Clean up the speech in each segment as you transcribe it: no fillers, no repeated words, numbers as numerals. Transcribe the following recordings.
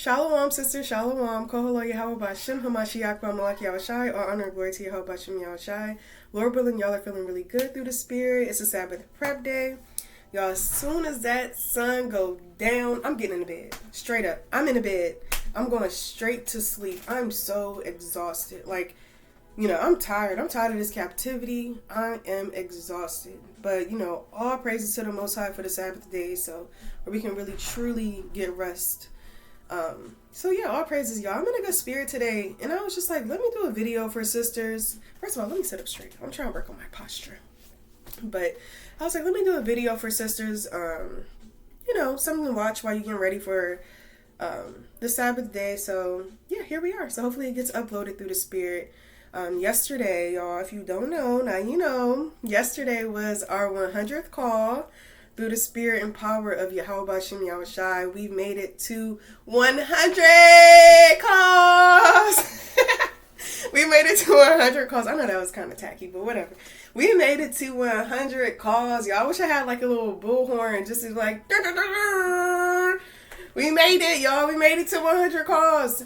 Shalom, sister. Shalom. Koholo Yahweh Bashem Hamashiach Malaki Yahweh. All honor and glory to Yahweh Bashem Yahweh. Lord willing, y'all are feeling really good through the Spirit. It's a Sabbath prep day. Y'all, as soon as that sun go down, I'm getting in the bed. Straight up. I'm in the bed. I'm going straight to sleep. I'm so exhausted. Like, I'm tired. I'm tired of this captivity. I am exhausted. But, all praises to the Most High for the Sabbath day, so where we can really, truly get rest. All praises, y'all. I'm in a good spirit today, and I was just like, let me do a video for sisters. First of all, let me sit up straight. I'm trying to work on my posture. But I was like, let me do a video for sisters, something to watch while you're getting ready for the Sabbath day. So, yeah, here we are. So hopefully it gets uploaded through the Spirit. Yesterday, y'all, if you don't know, now you know, yesterday was our 100th call through the Spirit and power of Yahweh Bashem Yahweh Shai. We've made it to 100 calls. We made it to 100 calls. I know that was kind of tacky, but whatever. We made it to 100 calls. Y'all, I wish I had like a little bullhorn just to like, dur, dur, dur, dur. We made it, y'all. We made it to 100 calls.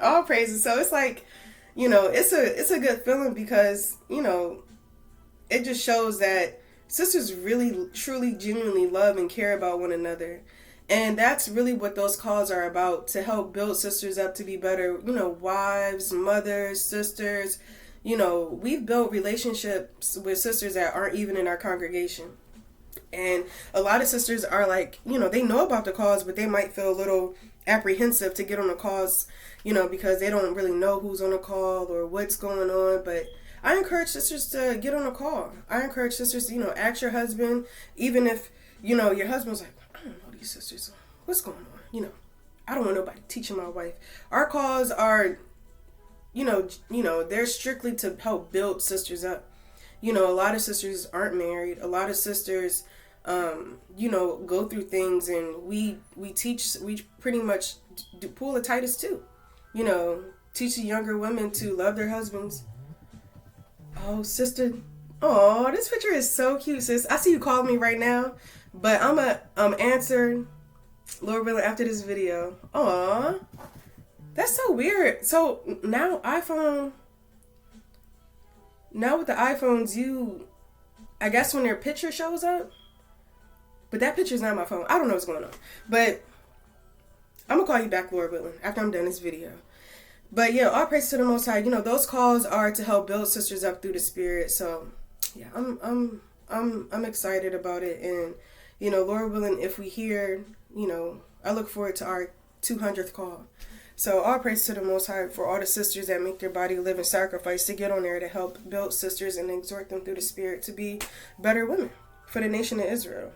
All praises. So it's like, it's a good feeling because, it just shows that sisters really, truly, genuinely love and care about one another. And that's really what those calls are about, to help build sisters up to be better, wives, mothers, sisters. We've built relationships with sisters that aren't even in our congregation. And a lot of sisters are like, they know about the calls, but they might feel a little apprehensive to get on the calls, because they don't really know who's on the call or what's going on. But I encourage sisters to get on a call. I encourage sisters to, ask your husband, even if, your husband's like, I don't know these sisters. What's going on? I don't want nobody teaching my wife. Our calls are, they're strictly to help build sisters up. A lot of sisters aren't married. A lot of sisters, go through things, and we pretty much pull the tightest too. Teach the younger women to love their husbands. Oh, sister. Oh, this picture is so cute, sis. I see you calling me right now, but I'm a answer, Lord willing, after this video. Aw, that's so weird. So now with the iPhones, I guess when their picture shows up, but that picture's not my phone. I don't know what's going on, but I'm gonna call you back, Lord willing, after I'm done this video. But yeah, all praise to the Most High. Those calls are to help build sisters up through the Spirit. So yeah, I'm excited about it, and Lord willing, if we hear, I look forward to our 200th call. So all praise to the Most High for all the sisters that make their body a living sacrifice to get on there to help build sisters and exhort them through the Spirit to be better women for the nation of Israel.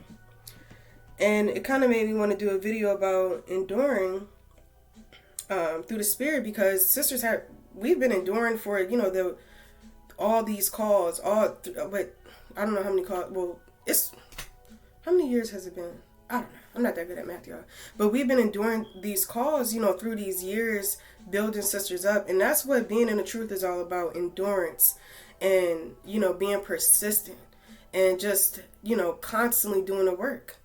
And it kind of made me want to do a video about enduring through the Spirit, because sisters we've been enduring for all these calls, but I don't know how many calls. Well, how many years has it been? I don't know. I'm not that good at math, y'all. But we've been enduring these calls, through these years, building sisters up. And that's what being in the truth is all about: endurance and, being persistent and just, constantly doing the work.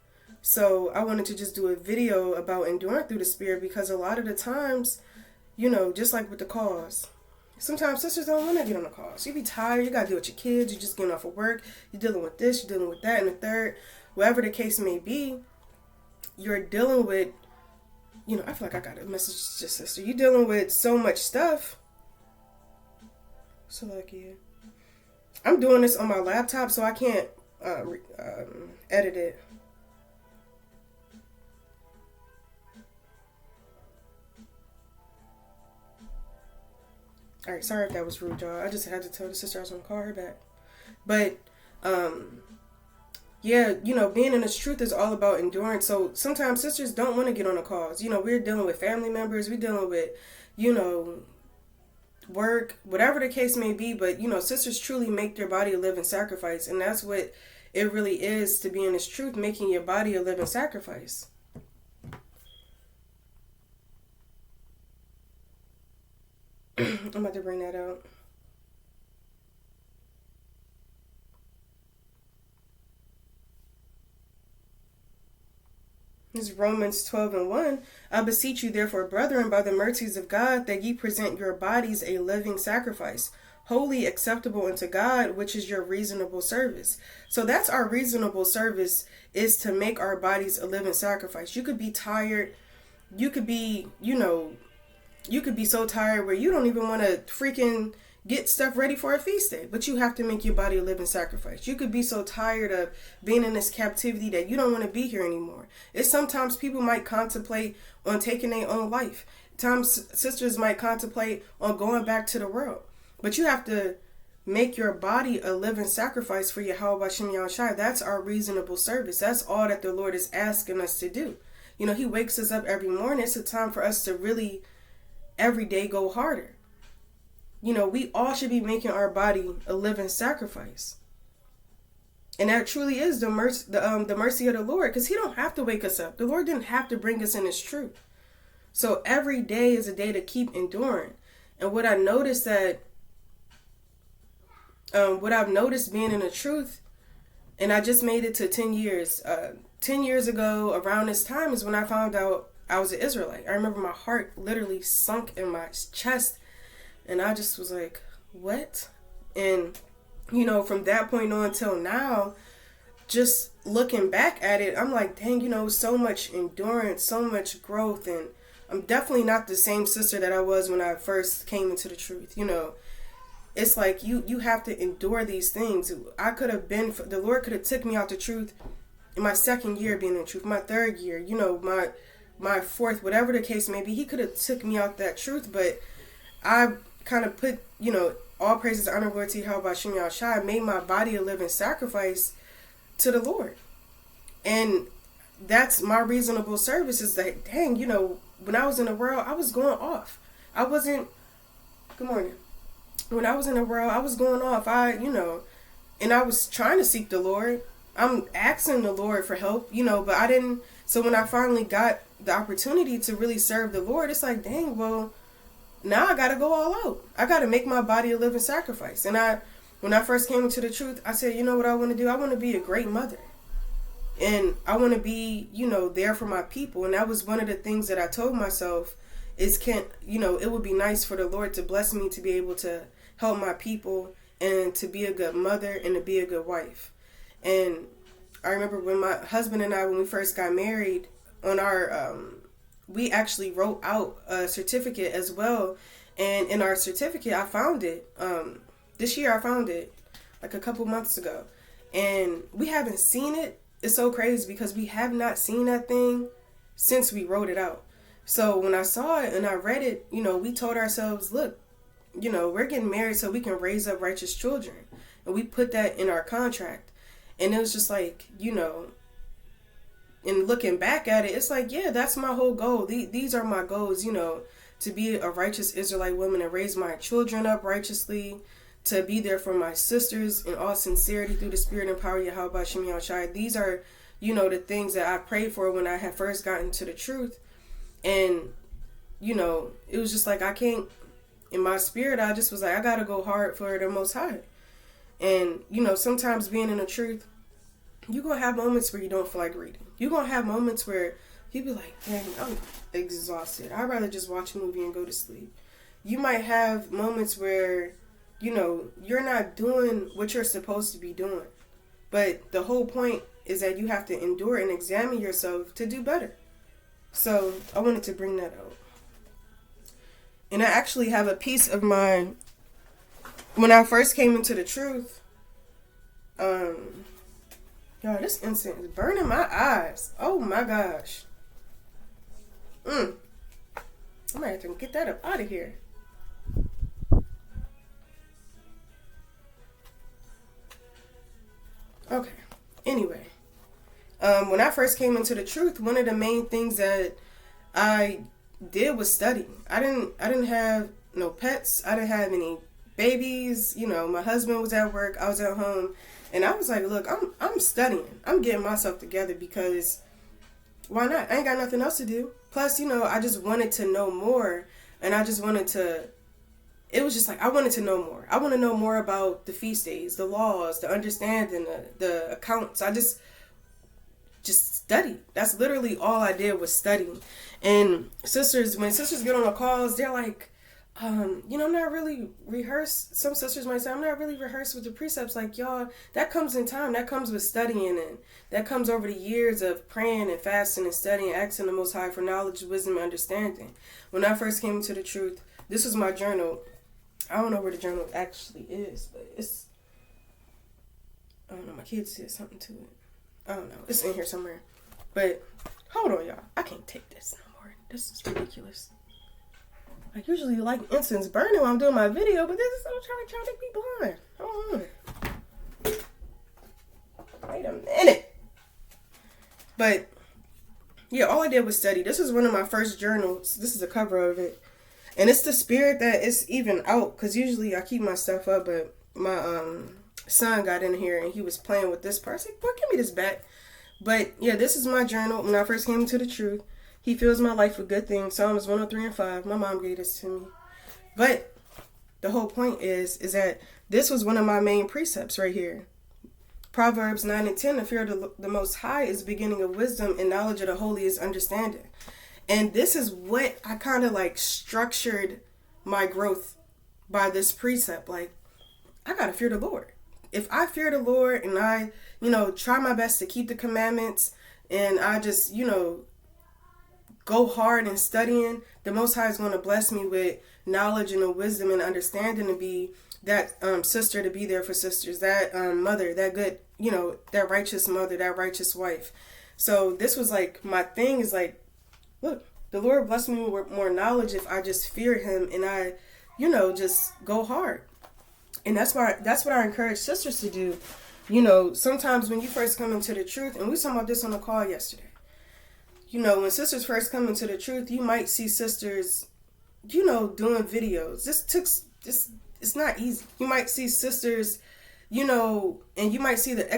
So I wanted to just do a video about enduring through the Spirit, because a lot of the times, just like with the calls, sometimes sisters don't want to get on the calls. You be tired, you got to deal with your kids, you're just getting off of work, you're dealing with this, you're dealing with that, and the third. Whatever the case may be, you're dealing with, I feel like I got a message to sister. You're dealing with so much stuff. So lucky. I'm doing this on my laptop, so I can't edit it. Alright, sorry if that was rude, y'all. I just had to tell the sister I was going to call her back. But, yeah, being in this truth is all about endurance. So sometimes sisters don't want to get on the calls. We're dealing with family members. We're dealing with, work, whatever the case may be. But, sisters truly make their body a living sacrifice. And that's what it really is to be in this truth, making your body a living sacrifice. I'm about to bring that out. This is Romans 12:1. I beseech you, therefore, brethren, by the mercies of God, that ye present your bodies a living sacrifice, holy, acceptable unto God, which is your reasonable service. So that's our reasonable service, is to make our bodies a living sacrifice. You could be tired. You could be, you could be so tired where you don't even want to freaking get stuff ready for a feast day, but you have to make your body a living sacrifice. You could be so tired of being in this captivity that you don't want to be here anymore. It's sometimes people might contemplate on taking their own life. Times sisters might contemplate on going back to the world. But you have to make your body a living sacrifice for Yahweh Shem Yahushai. That's our reasonable service. That's all that the Lord is asking us to do. He wakes us up every morning. It's a time for us to really every day go harder. We all should be making our body a living sacrifice. And that truly is the mercy of the Lord, because he don't have to wake us up. The Lord didn't have to bring us in his truth. So every day is a day to keep enduring. And what I noticed being in the truth, and I just made it to 10 years. 10 years ago, around this time, is when I found out I was an Israelite. I remember my heart literally sunk in my chest. And I just was like, what? And, from that point on till now, just looking back at it, I'm like, dang, so much endurance, so much growth. And I'm definitely not the same sister that I was when I first came into the truth. It's like you have to endure these things. The Lord could have took me out the truth in my second year being in the truth, my third year, my fourth, whatever the case may be. He could have took me out that truth, but I kind of put, all praises, honor, glory to Yahweh Shem Yahushai. I made my body a living sacrifice to the Lord. And that's my reasonable service, is that, dang, when I was in the world, I was going off. Good morning. When I was in the world, I was going off. And I was trying to seek the Lord. I'm asking the Lord for help, but I didn't. So when I finally got the opportunity to really serve the Lord, it's like, dang, well, now I got to go all out. I got to make my body a living sacrifice. And when I first came into the truth, I said, you know what I want to do? I want to be a great mother. And I want to be, there for my people. And that was one of the things that I told myself is, it would be nice for the Lord to bless me to be able to help my people and to be a good mother and to be a good wife. And I remember when my husband and I, when we first got married, on our, we actually wrote out a certificate as well. And in our certificate, I found it. This year I found it like a couple months ago. And we haven't seen it. It's so crazy because we have not seen that thing since we wrote it out. So when I saw it and I read it, we told ourselves, look, we're getting married so we can raise up righteous children. And we put that in our contract. And it was just like, and looking back at it, it's like, yeah, that's my whole goal. These are my goals, to be a righteous Israelite woman and raise my children up righteously, to be there for my sisters in all sincerity through the spirit and power of Yahweh Shem Yahushai. These are, the things that I prayed for when I had first gotten to the truth. And, it was just like, I can't, in my spirit, I just was like, I got to go hard for the Most High. And, sometimes being in the truth, you're going to have moments where you don't feel like reading. You're going to have moments where you be like, dang, I'm exhausted. I'd rather just watch a movie and go to sleep. You might have moments where, you're not doing what you're supposed to be doing. But the whole point is that you have to endure and examine yourself to do better. So I wanted to bring that out. And I actually have a piece of mine. When I first came into the truth, y'all, this incense is burning my eyes. Oh my gosh. I might have to get that up out of here. Okay. Anyway, when I first came into the truth, one of the main things that I did was study. I didn't have no pets. I didn't have any babies. My husband was at work. I was at home. And I was like, look, I'm studying. I'm getting myself together because why not? I ain't got nothing else to do. Plus, I just wanted to know more. And I just wanted to, it was just like, I wanted to know more. I want to know more about the feast days, the laws, the understanding, the accounts. I just study. That's literally all I did was study. And sisters, when sisters get on the calls, they're like, I'm not really rehearsed. Some sisters might say, I'm not really rehearsed with the precepts. Like, y'all, that comes in time. That comes with studying, and that comes over the years of praying and fasting and studying, asking the Most High for knowledge, wisdom, and understanding. When I first came to the truth, this was my journal. I don't know where the journal actually is, but it's, I don't know, my kids said something to it. I don't know. It's in here somewhere. But, hold on, y'all. I can't take this no more. This is ridiculous. I usually like incense burning while I'm doing my video, but this is I'm trying to keep behind. Hold on. Wait a minute. But yeah, all I did was study. This is one of my first journals. This is a cover of it. And it's the spirit that is even out, because usually I keep my stuff up, but my son got in here and he was playing with this part. I was like, boy, give me this back. But yeah, this is my journal when I first came to the truth. He fills my life with good things. Psalms 103 and 5. My mom gave this to me. But the whole point is that this was one of my main precepts right here. Proverbs 9 and 10. The fear of the Most High is the beginning of wisdom, and knowledge of the holy is understanding. And this is what I kind of like structured my growth by this precept. Like, I got to fear the Lord. If I fear the Lord and I, try my best to keep the commandments, and I just, go hard in studying, the Most High is going to bless me with knowledge and the wisdom and understanding to be that sister, to be there for sisters, that mother, that good, that righteous mother, that righteous wife. So this was like, my thing is like, look, the Lord bless me with more knowledge if I just fear him and I, just go hard. And that's what I encourage sisters to do. Sometimes when you first come into the truth, and we talked about this on the call yesterday, when sisters first come into the truth, you might see sisters, doing videos. It's not easy. You might see sisters, and you might see the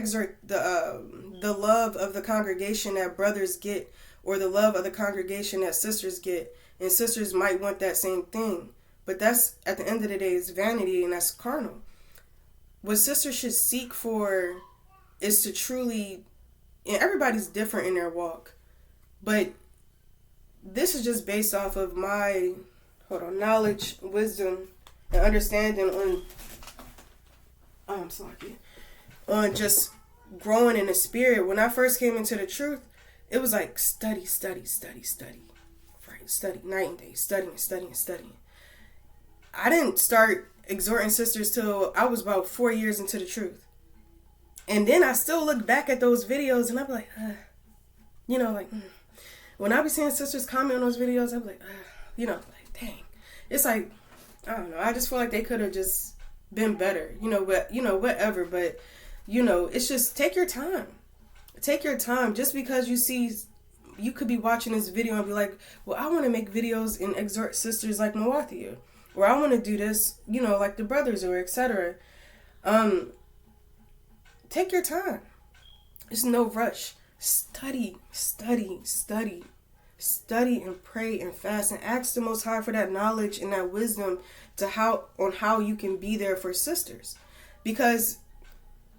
love of the congregation that brothers get, or the love of the congregation that sisters get, and sisters might want that same thing. But that's, at the end of the day, is vanity, and that's carnal. What sisters should seek for is to truly, and everybody's different in their walk, but this is just based off of my, knowledge, wisdom, and understanding on just growing in the spirit. When I first came into the truth, it was like study, right? Study night and day, studying. I didn't start exhorting sisters till I was about 4 years into the truth. And then I still look back at those videos and I'm like, when I be seeing sisters comment on those videos, I'm like, dang. It's like, I don't know. I just feel like they could have just been better, whatever. But, it's just take your time. Take your time. Just because you could be watching this video and be like, well, I want to make videos and exhort sisters like Mawathia. Or I want to do this, like the brothers, or etc. Take your time. There's no rush. Study and pray and fast and ask the Most High for that knowledge and that wisdom on how you can be there for sisters. Because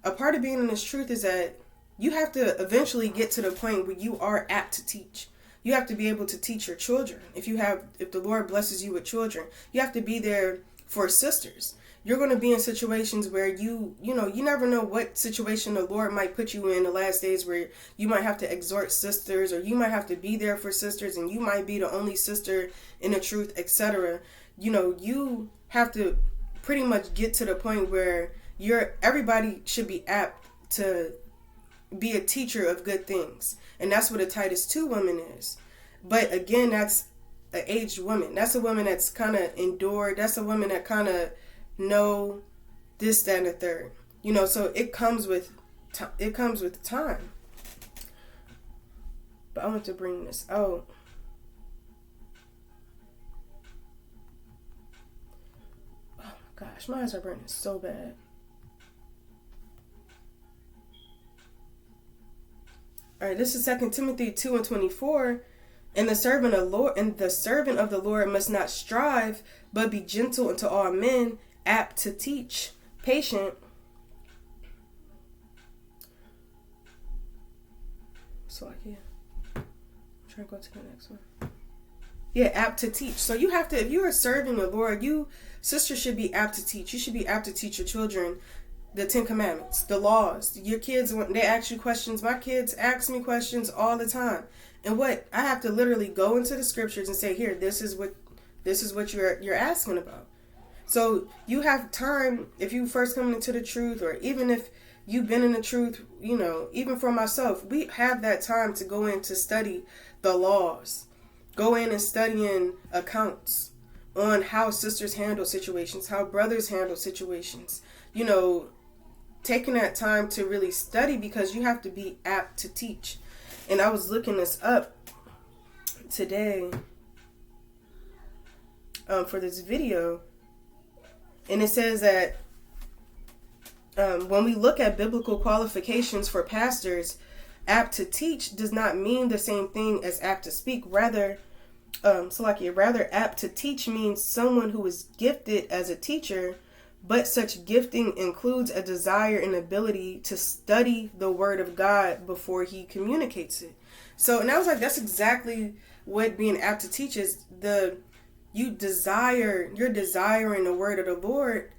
a part of being in this truth is that you have to eventually get to the point where you are apt to teach. You have to be able to teach your children. If the Lord blesses you with children, you have to be there for sisters. You're going to be in situations where you never know what situation the Lord might put you in the last days, where you might have to exhort sisters, or you might have to be there for sisters, and you might be the only sister in the truth, etc. You have to pretty much get to the point where everybody should be apt to be a teacher of good things. And that's what a Titus 2 woman is. But again, that's an aged woman. That's a woman that's kind of endured. That's a woman that kind of know this, that, and the third. So it comes with time. But I want to bring this out. Oh my gosh, my eyes are burning so bad. All right, this is 2 Timothy 2 and 24. And the servant of the Lord must not strive, but be gentle unto all men, apt to teach, patient. So like, yeah. I'm trying to go to the next one. Yeah, apt to teach. So you have to, if you are serving the Lord, you, sisters, should be apt to teach. You should be apt to teach your children the 10 Commandments, the laws. Your kids, when they ask you questions, my kids ask me questions all the time. And what I have to literally go into the scriptures and say, here, this is what you're asking about. So you have time, if you first come into the truth, or even if you've been in the truth, you know, even for myself, we have that time to go in to study the laws. Go in and studying accounts on how sisters handle situations, how brothers handle situations. You know, taking that time to really study, because you have to be apt to teach. And I was looking this up today for this video, and it says that when we look at biblical qualifications for pastors, apt to teach does not mean the same thing as apt to speak. Rather apt to teach means someone who is gifted as a teacher, but such gifting includes a desire and ability to study the Word of God before he communicates it. So, and I was like, that's exactly what being apt to teach is. You're desiring the Word of the Lord,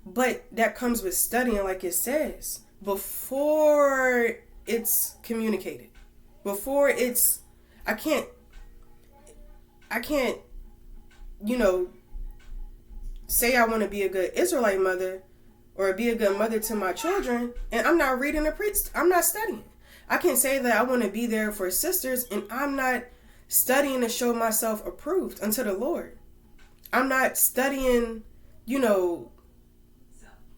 but that comes with studying, like it says, before it's communicated. Before it's, I can't, you know, say I want to be a good Israelite mother or be a good mother to my children, and I'm not reading the priest. I'm not studying. I can say that I want to be there for sisters, and I'm not studying to show myself approved unto the Lord. I'm not studying, you know,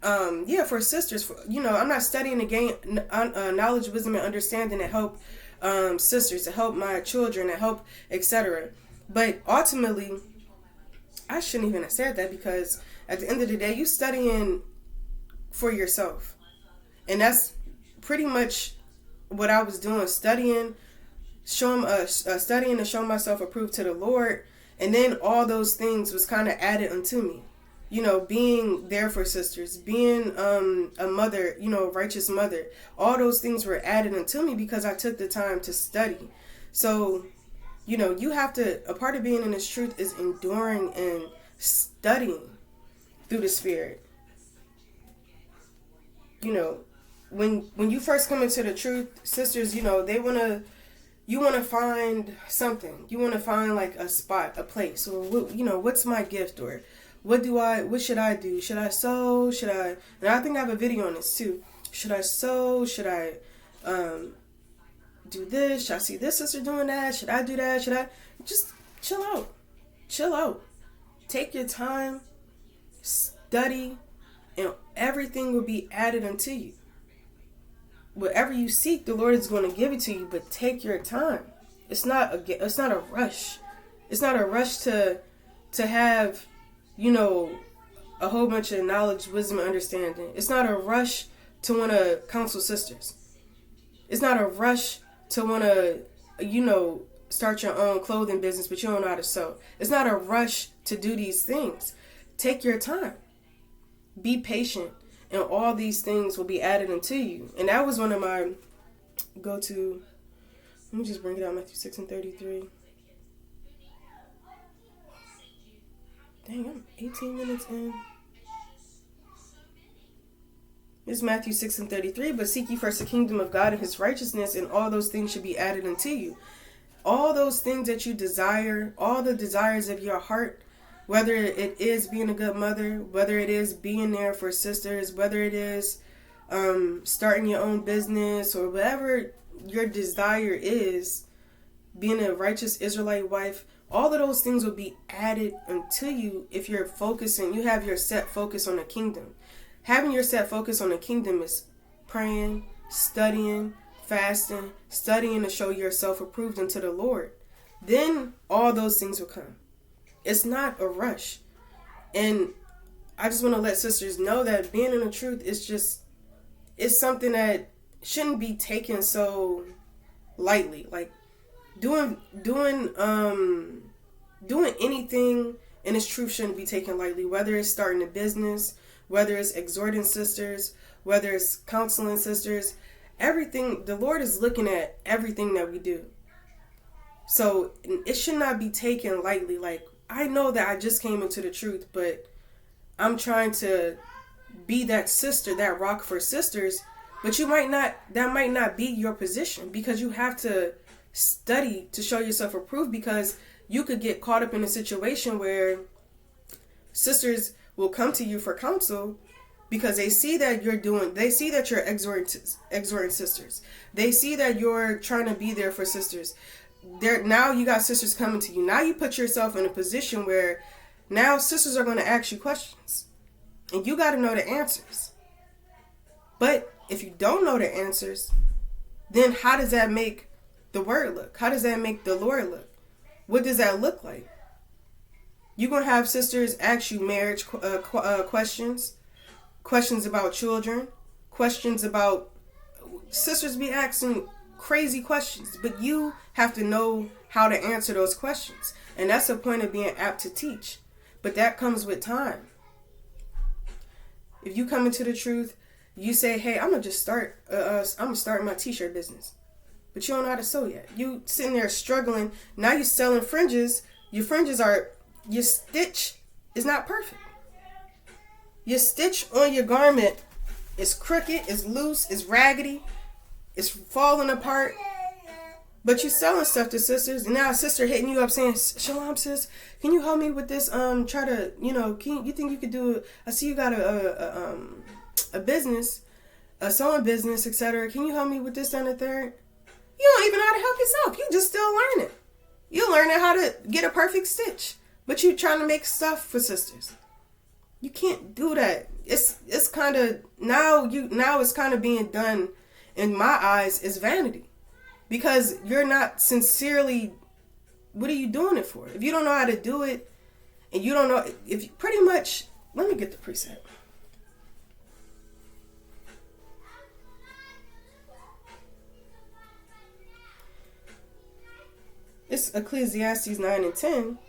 for sisters. I'm not studying to gain knowledge, wisdom, and understanding to help sisters, to help my children, to help, etc. But ultimately, I shouldn't even have said that, because at the end of the day, you studying for yourself. And that's pretty much what I was doing, studying to show myself approved to the Lord. And then all those things was kind of added unto me. You know, being there for sisters, being a mother, you know, righteous mother. All those things were added unto me because I took the time to study. So, you know, you have to, a part of being in this truth is enduring and studying through the Spirit. You know, when you first come into the truth, sisters, you know, you want to find something. You want to find like a spot, a place, or, you know, what's my gift, or what should I do? Should I sew? And I think I have a video on this too. Should I sew? Should I, do this? Should I see this sister doing that? Should I do that? Should I just chill out? Take your time, study, and everything will be added unto you. Whatever you seek, the Lord is going to give it to you, but take your time. It's not a rush. It's not a rush to have, you know, a whole bunch of knowledge, wisdom, and understanding. It's not a rush to want to counsel sisters. It's not a rush to want to, you know, start your own clothing business, but you don't know how to sew. It's not a rush to do these things. Take your time. Be patient, and all these things will be added unto you. And that was one of my go-to. Let me just bring it out, Matthew 6:33. Dang, I'm 18 minutes in. It's Matthew 6:33. But seek ye first the kingdom of God and his righteousness, and all those things should be added unto you. All those things that you desire, all the desires of your heart, whether it is being a good mother, whether it is being there for sisters, whether it is starting your own business, or whatever your desire is, being a righteous Israelite wife, all of those things will be added unto you if you're focusing. You have your set focus on the kingdom. Having your set focus on the kingdom is praying, studying, fasting, studying to show yourself approved unto the Lord. Then all those things will come. It's not a rush. And I just want to let sisters know that being in the truth is something that shouldn't be taken so lightly. Like doing anything in this truth shouldn't be taken lightly, whether it's starting a business, whether it's exhorting sisters, whether it's counseling sisters. everything, the Lord is looking at everything that we do. So it should not be taken lightly. Like, I know that I just came into the truth, but I'm trying to be that sister, that rock for sisters. But that might not be your position, because you have to study to show yourself approved, because you could get caught up in a situation where sisters will come to you for counsel because they see that you're exhorting sisters. They see that you're trying to be there for sisters. Now you got sisters coming to you. Now you put yourself in a position where now sisters are going to ask you questions, and you got to know the answers. But if you don't know the answers, then how does that make the word look? How does that make the Lord look? What does that look like? You're going to have sisters ask you marriage questions, questions about children, questions about... Sisters be asking crazy questions, but you have to know how to answer those questions. And that's the point of being apt to teach. But that comes with time. If you come into the truth, you say, hey, I'm going to start my t-shirt business. But you don't know how to sew yet. You sitting there struggling. Now you're selling fringes. Your stitch is not perfect. Your stitch on your garment is crooked, is loose, is raggedy, it's falling apart. But you're selling stuff to sisters, and now a sister hitting you up saying, Shalom, sis, can you help me with this? Try to, you think you could do it? I see you got a business, a sewing business, etc. Can you help me with this, and the third? You don't even know how to help yourself. You just still learning. You're learning how to get a perfect stitch, but you trying to make stuff for sisters. You can't do that. It's kind of now it's kind of being done, in my eyes, is vanity. Because you're not sincerely, what are you doing it for? If you don't know how to do it, and you don't know, if you pretty much, let me get the precept. It's Ecclesiastes 9 and 10.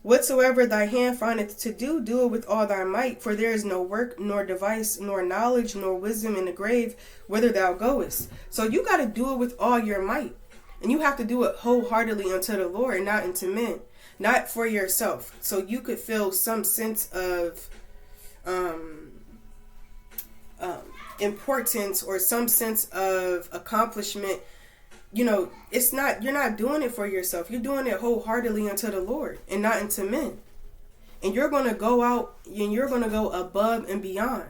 Whatsoever thy hand findeth to do, do it with all thy might, for there is no work, nor device, nor knowledge, nor wisdom in the grave, whither thou goest. So you got to do it with all your might. And you have to do it wholeheartedly unto the Lord, and not unto men. Not for yourself. So you could feel some sense of importance, or some sense of accomplishment. You're not doing it for yourself. You're doing it wholeheartedly unto the Lord and not unto men. And you're going to go out and you're going to go above and beyond.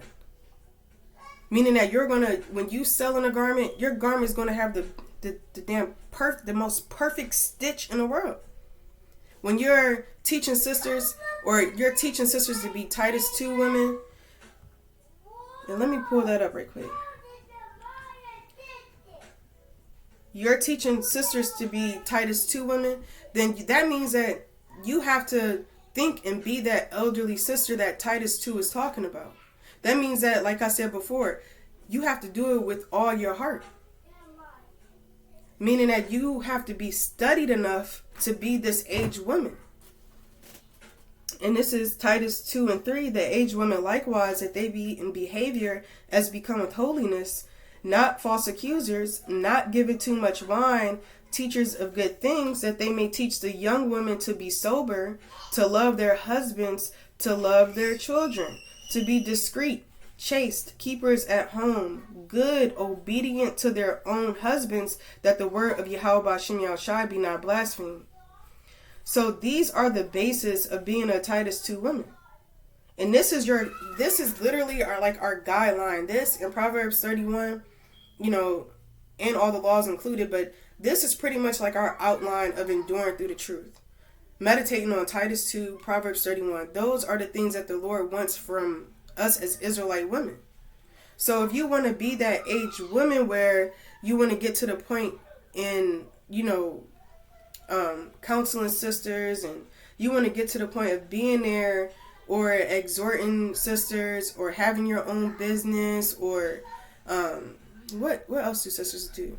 Meaning that when you selling a garment, your garment is going to have the most perfect stitch in the world. When you're teaching sisters, to be Titus 2 women, and let me pull that up right quick. You're teaching sisters to be Titus 2 women, then that means that you have to think and be that elderly sister that Titus 2 is talking about. That means that, like I said before, you have to do it with all your heart. Meaning that you have to be studied enough to be this aged woman. And this is Titus 2 and 3, the aged women likewise, that they be in behavior as becometh holiness, not false accusers, not giving too much wine, teachers of good things, that they may teach the young women to be sober, to love their husbands, to love their children, to be discreet, chaste, keepers at home, good, obedient to their own husbands, that the word of Yahweh B'Shem Yahushai be not blasphemed. So these are the basis of being a Titus 2 woman. And this is literally our guideline. This in Proverbs 31, and all the laws included, but this is pretty much like our outline of enduring through the truth. Meditating on Titus 2, Proverbs 31. Those are the things that the Lord wants from us as Israelite women. So if you want to be that aged woman where you want to get to the point in, counseling sisters, and you want to get to the point of being there, or exhorting sisters, or having your own business, or what else do sisters do?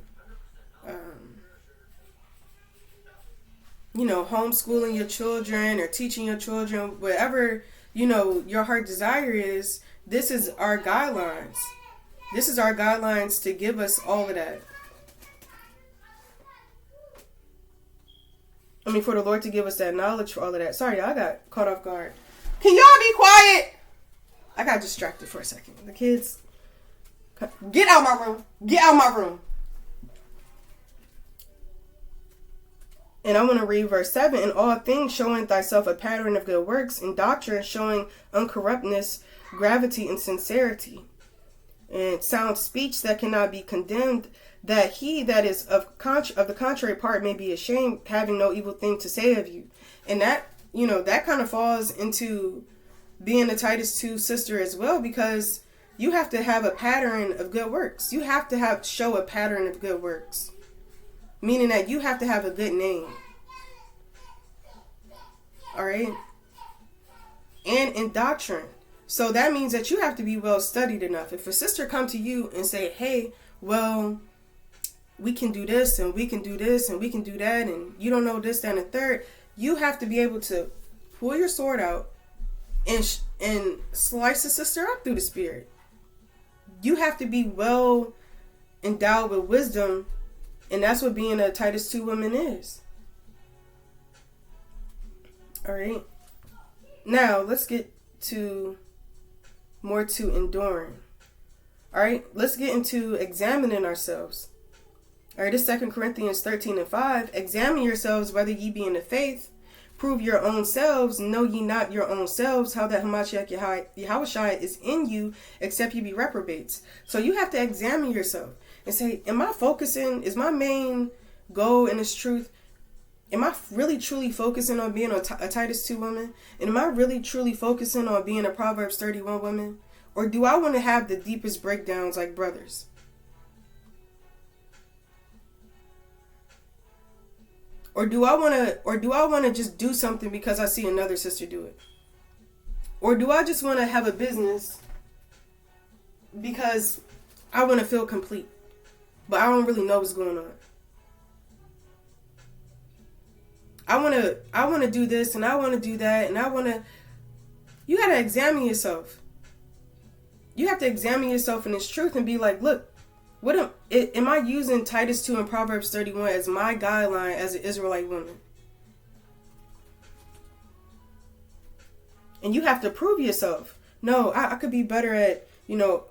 Homeschooling your children, or teaching your children, whatever your heart desire is. This is our guidelines. This is our guidelines to give us all of that. I mean, for the Lord to give us that knowledge for all of that. Sorry, I got caught off guard. Can y'all be quiet? I got distracted for a second. The kids, get out my room. Get out my room. And I want to read verse 7. In all things showing thyself a pattern of good works, in doctrine showing uncorruptness, gravity, and sincerity, and sound speech that cannot be condemned, that he that is of the contrary part may be ashamed, having no evil thing to say of you. And that, that kind of falls into being a Titus 2 sister as well, because you have to have a pattern of good works. You have to show a pattern of good works. Meaning that you have to have a good name. All right? And in doctrine. So that means that you have to be well studied enough. If a sister come to you and say, hey, well, we can do this and we can do this and we can do that, and you don't know this, that, and the third, you have to be able to pull your sword out and slice the sister up through the spirit. You have to be well endowed with wisdom. And that's what being a Titus 2 woman is. All right. Now, let's get more to enduring. All right. Let's get into examining ourselves. All right. This 2 Corinthians 13:5. Examine yourselves whether ye be in the faith. Prove your own selves. Know ye not your own selves how that Hamashiach Yahushua is in you, except ye be reprobates. So you have to examine yourself. And say, am I focusing, is my main goal in this truth, am I really truly focusing on being a Titus 2 woman? And am I really truly focusing on being a Proverbs 31 woman? Or do I want to have the deepest breakdowns like brothers? Or do I want to just do something because I see another sister do it? Or do I just want to have a business because I want to feel complete? But I don't really know what's going on. I want to do this and I want to do that and you got to examine yourself. You have to examine yourself in this truth and be like, look, am I using Titus 2 and Proverbs 31 as my guideline as an Israelite woman? And you have to prove yourself. No, I could be better at,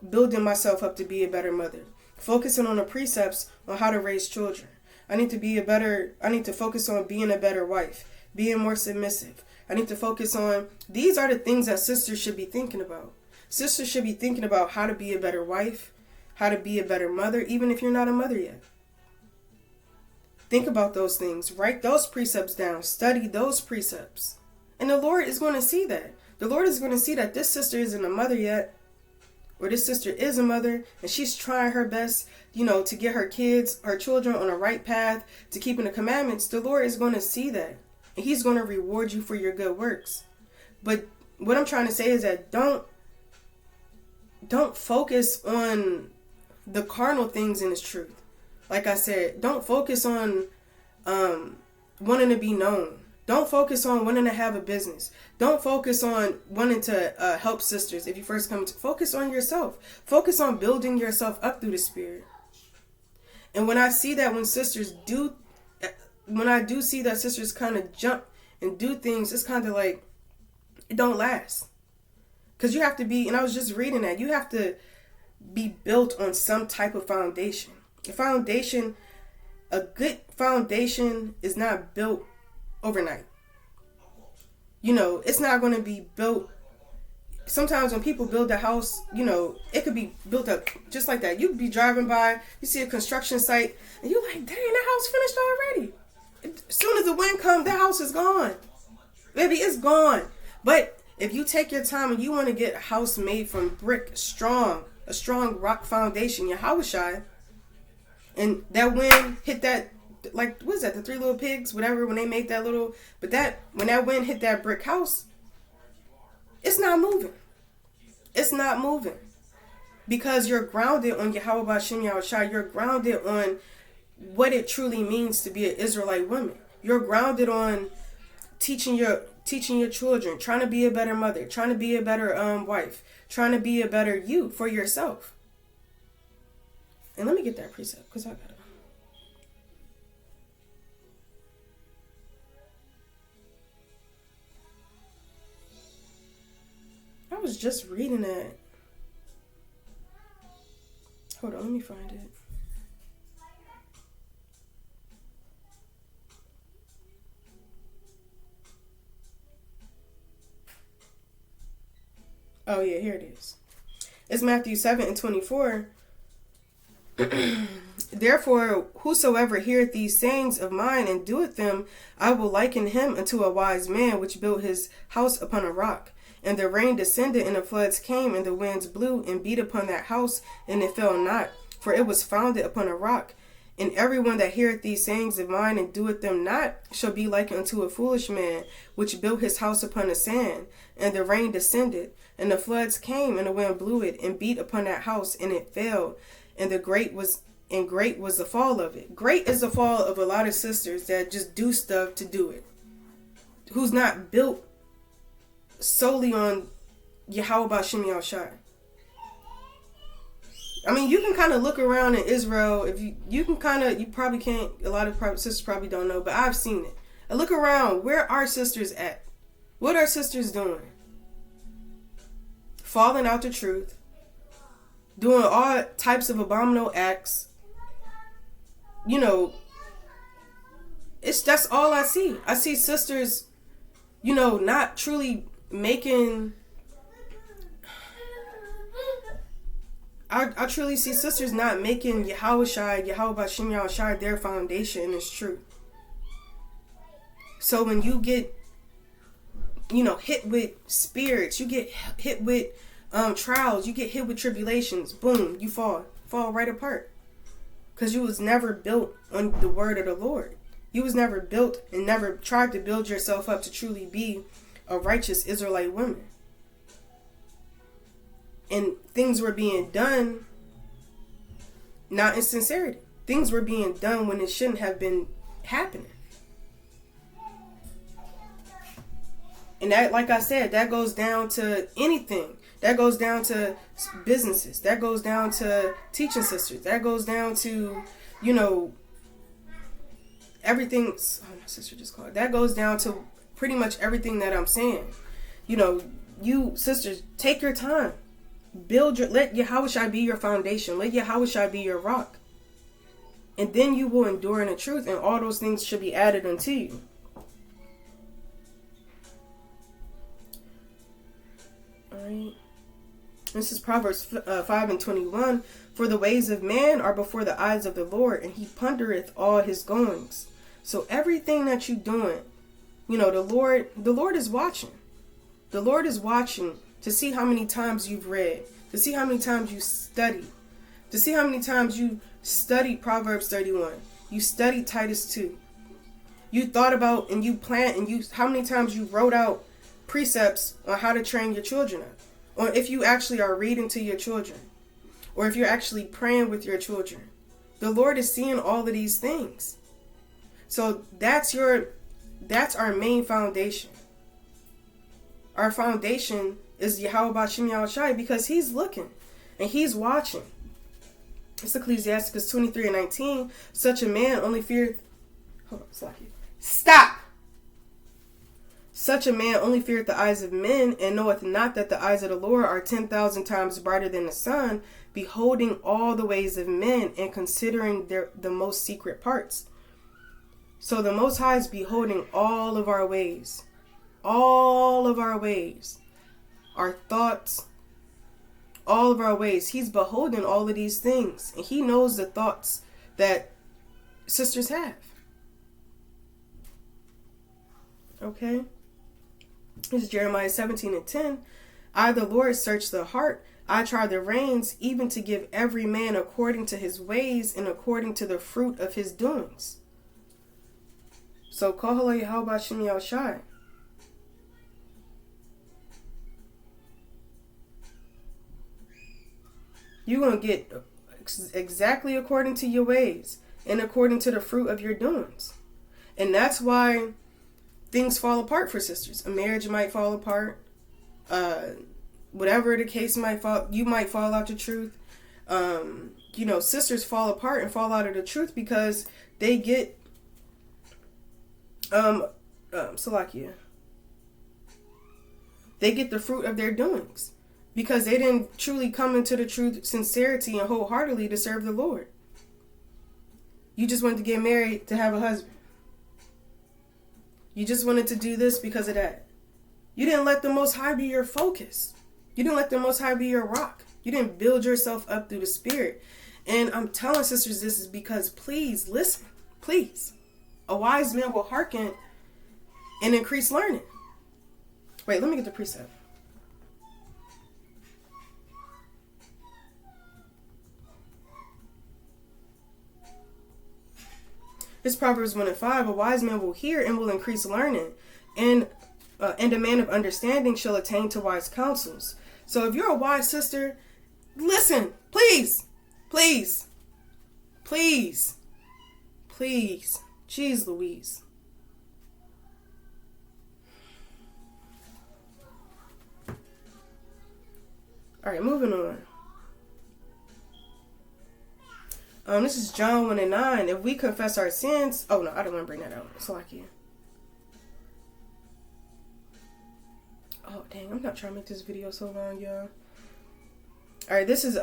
building myself up to be a better mother. Focusing on the precepts on how to raise children. I need to focus on being a better wife, being more submissive. I need to focus on, these are the things that sisters should be thinking about. Sisters should be thinking about how to be a better wife, how to be a better mother, even if you're not a mother yet. Think about those things. Write those precepts down. Study those precepts. And the Lord is going to see that. The Lord is going to see that this sister isn't a mother yet, or this sister is a mother and she's trying her best, to get her children on the right path to keeping the commandments. The Lord is going to see that. And he's going to reward you for your good works. But what I'm trying to say is that don't focus on the carnal things in this truth. Like I said, don't focus on wanting to be known. Don't focus on wanting to have a business. Don't focus on wanting to help sisters. If you first come to focus on yourself, focus on building yourself up through the spirit. And when I see that when I do see that sisters kind of jump and do things, it's kind of like, it don't last. Because you have to be, and I was just reading that, you have to be built on some type of foundation. A good foundation is not built overnight. It's not going to be built. Sometimes when people build a house, it could be built up just like that. You could be driving by, you see a construction site, and you're like, dang, that house finished already. As soon as the wind comes, that house is gone. Baby, it's gone. But if you take your time and you want to get a house made from brick, a strong rock foundation, Yahushua, and that wind hit that, like, what is that, the Three Little Pigs, whatever, when they make that little, when that wind hit that brick house, it's not moving. It's not moving. Because you're grounded on Yahweh B'Shem Yahushua. You're grounded on what it truly means to be an Israelite woman. You're grounded on teaching your children, trying to be a better mother, trying to be a better wife, trying to be a better you for yourself. And let me get that precept because I was just reading that. Hold on, let me find it. Oh yeah, here it is. It's Matthew 7:24. Therefore, whosoever heareth these sayings of mine and doeth them, I will liken him unto a wise man which built his house upon a rock. And the rain descended, and the floods came, and the winds blew and beat upon that house, and it fell not, for it was founded upon a rock. And everyone that heareth these sayings of mine and doeth them not shall be likened unto a foolish man which built his house upon the sand. And the rain descended, and the floods came, and the wind blew it and beat upon that house, and it fell. And great was the fall of it. Great is the fall of a lot of sisters that just do stuff to do it, who's not built solely on Yahweh Shem Yahushai. I mean, you can kind of look around in Israel. If you probably can't. A lot of sisters probably don't know, but I've seen it. I look around. Where are sisters at? What are sisters doing? Falling out the truth, doing all types of abominable acts. You know, that's all I see. I see sisters, not truly making. I truly see sisters not making Yahweh Shem Yahushai their foundation in this truth. So when you get, hit with spirits, you get hit with trials, you get hit with tribulations, boom, you fall right apart. Because you was never built on the word of the Lord. You was never built and never tried to build yourself up to truly be a righteous Israelite woman. And things were being done not in sincerity. Things were being done when it shouldn't have been happening. And that, like I said, that goes down to anything. That goes down to businesses. That goes down to teaching sisters. That goes down to, everything. Oh, my sister just called. That goes down to pretty much everything that I'm saying. You sisters, take your time. Let Yahushua be your foundation. Let Yahushua be your rock. And then you will endure in the truth, and all those things should be added unto you. Alright. This is Proverbs 5:21. For the ways of man are before the eyes of the Lord, and he pondereth all his goings. So everything that you're doing, the Lord is watching. The Lord is watching to see how many times you've read, to see how many times you studied, to see how many times you studied Proverbs 31, you studied Titus 2. You thought about and you planned and how many times you wrote out precepts on how to train your children up, or if you actually are reading to your children, or if you're actually praying with your children. The Lord is seeing all of these things. So that's our main foundation. Our foundation is Yahweh Shem Yahushai, because he's looking and he's watching. It's Ecclesiasticus 23:19. Such a man only feareth. Hold on, stop. Such a man only feareth the eyes of men, and knoweth not that the eyes of the Lord are 10,000 times brighter than the sun, beholding all the ways of men and considering the most secret parts. So the Most High is beholding all of our ways. All of our ways. Our thoughts. All of our ways. He's beholding all of these things. And he knows the thoughts that sisters have. Okay? This is Jeremiah 17:10. I, the Lord, search the heart. I try the reins, even to give every man according to his ways and according to the fruit of his doings. So, Kohalo Yahweh Shem Yahushai. You're going to get exactly according to your ways and according to the fruit of your doings. And that's why things fall apart for sisters. A marriage might fall apart. Whatever the case might fall, you might fall out the truth. sisters fall apart and fall out of the truth because they get Salakia. They get the fruit of their doings because they didn't truly come into the truth, sincerity, and wholeheartedly to serve the Lord. You just wanted to get married to have a husband. You just wanted to do this because of that. You didn't let the Most High be your focus. You didn't let the Most High be your rock. You didn't build yourself up through the Spirit. And I'm telling sisters this is because, please, listen. Please. A wise man will hearken and increase learning. Wait, let me get the precept. It's Proverbs 1:5. A wise man will hear and will increase learning. And a man of understanding shall attain to wise counsels. So if you're a wise sister, listen, please, please, please, please. Jeez Louise. All right, moving on. This is John 1:9. If we confess our sins, oh no, I don't want to bring that out. It's like you. Oh dang, I'm not trying to make this video so long, y'all. All right, this is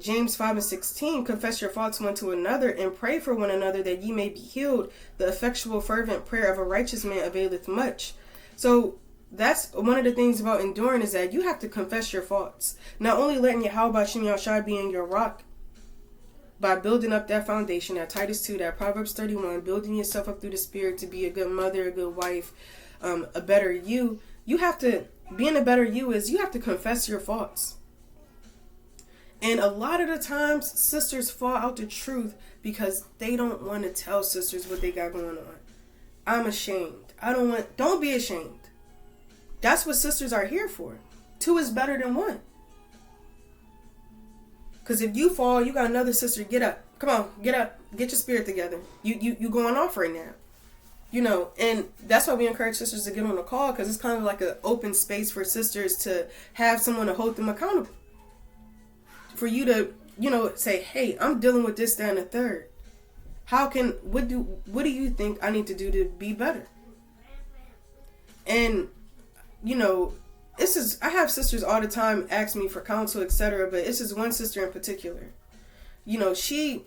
James 5:16. Confess your faults one to another and pray for one another that ye may be healed. The effectual fervent prayer of a righteous man availeth much. So that's one of the things about enduring is that you have to confess your faults. Not only letting Yahweh Shem Yahushai be in your rock by building up that foundation, that Titus 2, that Proverbs 31, building yourself up through the Spirit to be a good mother, a good wife, a better you. You have to, being a better you is you have to confess your faults. And a lot of the times, sisters fall out the truth because they don't want to tell sisters what they got going on. I'm ashamed. Don't be ashamed. That's what sisters are here for. 2 is better than 1. Because if you fall, you got another sister, get up. Come on, get up. Get your spirit together. You going off right now. And that's why we encourage sisters to get on the call, because it's kind of like an open space for sisters to have someone to hold them accountable. For you to, say, hey, I'm dealing with this, that, and the third. What do you think I need to do to be better? And, I have sisters all the time ask me for counsel, etc. But it's just one sister in particular. She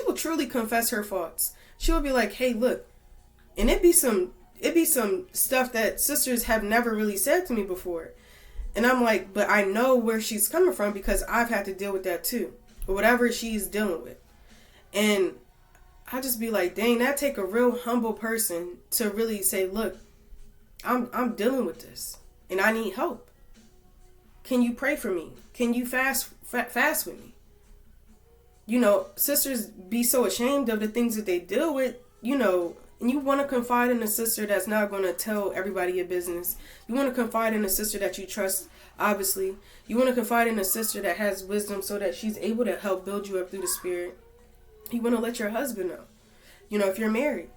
will truly confess her faults. She will be like, hey, look, and it'd be some stuff that sisters have never really said to me before. And I'm like, but I know where she's coming from because I've had to deal with that too. Or whatever she's dealing with. And I just be like, dang, that take a real humble person to really say, look, I'm dealing with this. And I need help. Can you pray for me? Can you fast with me? Sisters be so ashamed of the things that they deal with, and you want to confide in a sister that's not going to tell everybody your business. You want to confide in a sister that you trust, obviously. You want to confide in a sister that has wisdom so that she's able to help build you up through the Spirit. You want to let your husband know, if you're married,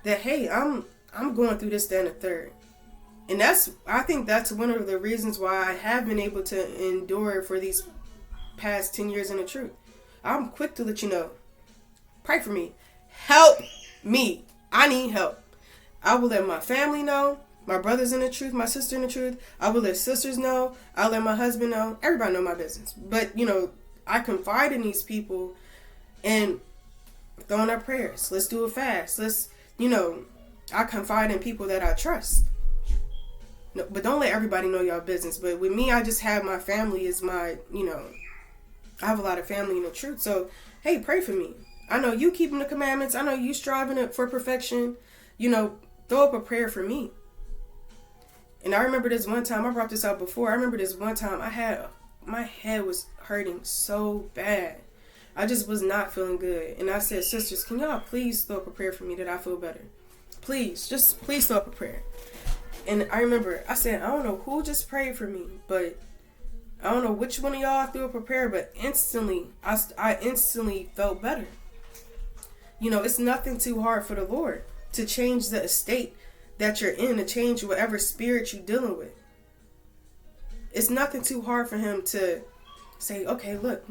that, hey, I'm going through this, that, and the third. And I think that's one of the reasons why I have been able to endure for these past 10 years in the truth. I'm quick to let you know. Pray for me. Help me. I need help. I will let my family know. My brother's in the truth. My sister in the truth. I will let sisters know. I'll let my husband know. Everybody know my business. But, I confide in these people and throwing up prayers. Let's do a fast. I confide in people that I trust. No, but don't let everybody know your business. But with me, I just have my family as my, I have a lot of family in the truth. So, hey, pray for me. I know you keeping the commandments. I know you striving for perfection. Throw up a prayer for me. And I remember this one time, I brought this out before. I remember this one time my head was hurting so bad. I just was not feeling good. And I said, sisters, can y'all please throw up a prayer for me that I feel better? Please, just please throw up a prayer. And I remember I said, I don't know who just prayed for me, but I don't know which one of y'all threw up a prayer, but instantly, I instantly felt better. It's nothing too hard for the Lord to change the estate that you're in, to change whatever spirit you're dealing with. It's nothing too hard for him to say, okay, look,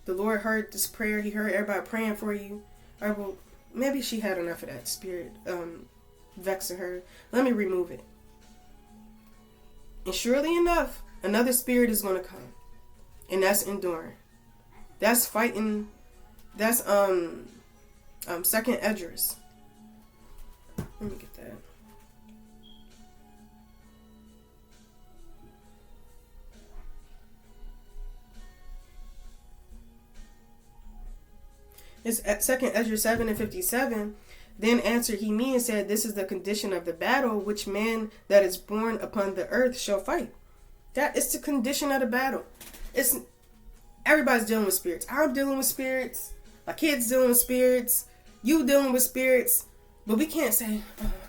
The Lord heard this prayer. He heard everybody praying for you. All right, well, maybe she had enough of that spirit vexing her. Let me remove it. And surely enough, another spirit is going to come. And that's enduring. That's fighting. That's second Esdras. Let me get that. It's at second Esdras 7:57. Then answered he me and said, this is the condition of the battle which man that is born upon the earth shall fight. That is the condition of the battle. It's everybody's dealing with spirits. I'm dealing with spirits. My kids dealing with spirits. You dealing with spirits. But we can't say,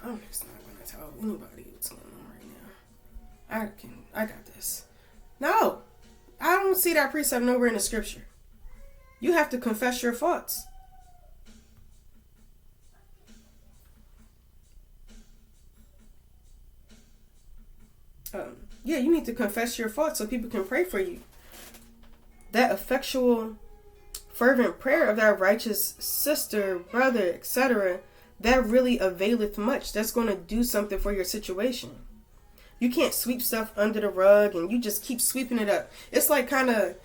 I'm just not going to tell anybody what's going on right now. I got this. No. I don't see that precept nowhere in the scripture. You have to confess your faults. Yeah, you need to confess your faults so people can pray for you. That effectual, fervent prayer of that righteous sister, brother, etc., that really availeth much. That's going to do something for your situation. You can't sweep stuff under the rug and you just keep sweeping it up. It's like kind of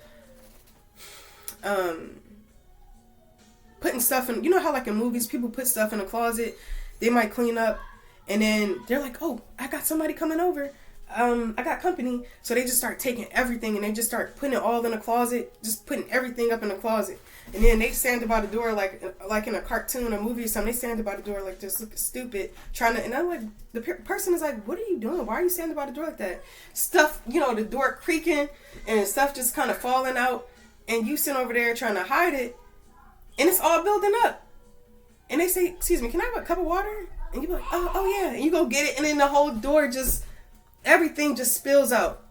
putting stuff in, you know how like in movies people put stuff in a closet, they might clean up and then they're like, oh, I got somebody coming over, I got company, so they just start taking everything and they just start putting it all in a closet, just putting everything up in a closet, and then they stand by the door like in a cartoon or movie or something. They stand by the door like just looking stupid, trying to, and I'm like, the person is like, what are you doing? Why are you standing by the door like that? Stuff, you know, the door creaking and stuff just kind of falling out, and you sit over there trying to hide it, and it's all building up. And they say, excuse me, can I have a cup of water? And you be like, oh yeah, and you go get it, and then the whole door just, everything just spills out.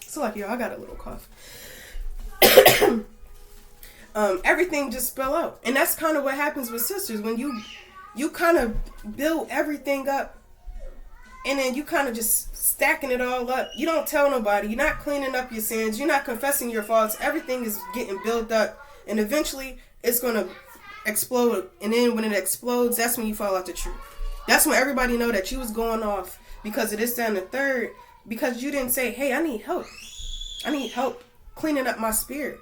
So like, yo, I got a little cough. Everything just spill out. And that's kind of what happens with sisters. When you kind of build everything up and then you kind of just stacking it all up. You don't tell nobody. You're not cleaning up your sins. You're not confessing your faults. Everything is getting built up. And eventually it's going to explode. And then when it explodes, that's when you fall out the truth. That's when everybody know that you was going off because of this, that, and the third. Because you didn't say, hey, I need help. I need help cleaning up my spirit.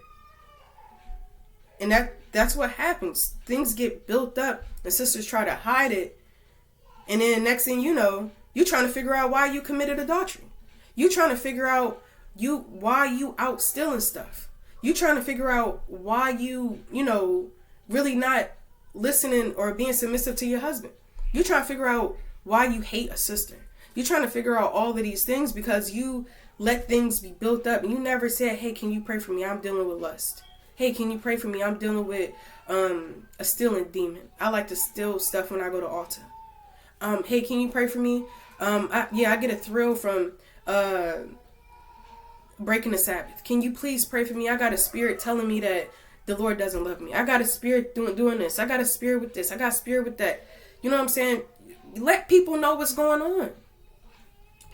And that's what happens. Things get built up and sisters try to hide it. And then next thing you know, you're trying to figure out why you committed adultery. You're trying to figure out why you out stealing stuff. You're trying to figure out why you really not listening or being submissive to your husband. You're trying to figure out why you hate a sister. You're trying to figure out all of these things because you let things be built up and you never said, hey, can you pray for me? I'm dealing with lust. Hey, can you pray for me? I'm dealing with a stealing demon. I like to steal stuff when I go to altar. Hey, can you pray for me? I get a thrill from breaking the Sabbath. Can you please pray for me? I got a spirit telling me that the Lord doesn't love me. I got a spirit doing this. I got a spirit with this. I got a spirit with that. You know what I'm saying? Let people know what's going on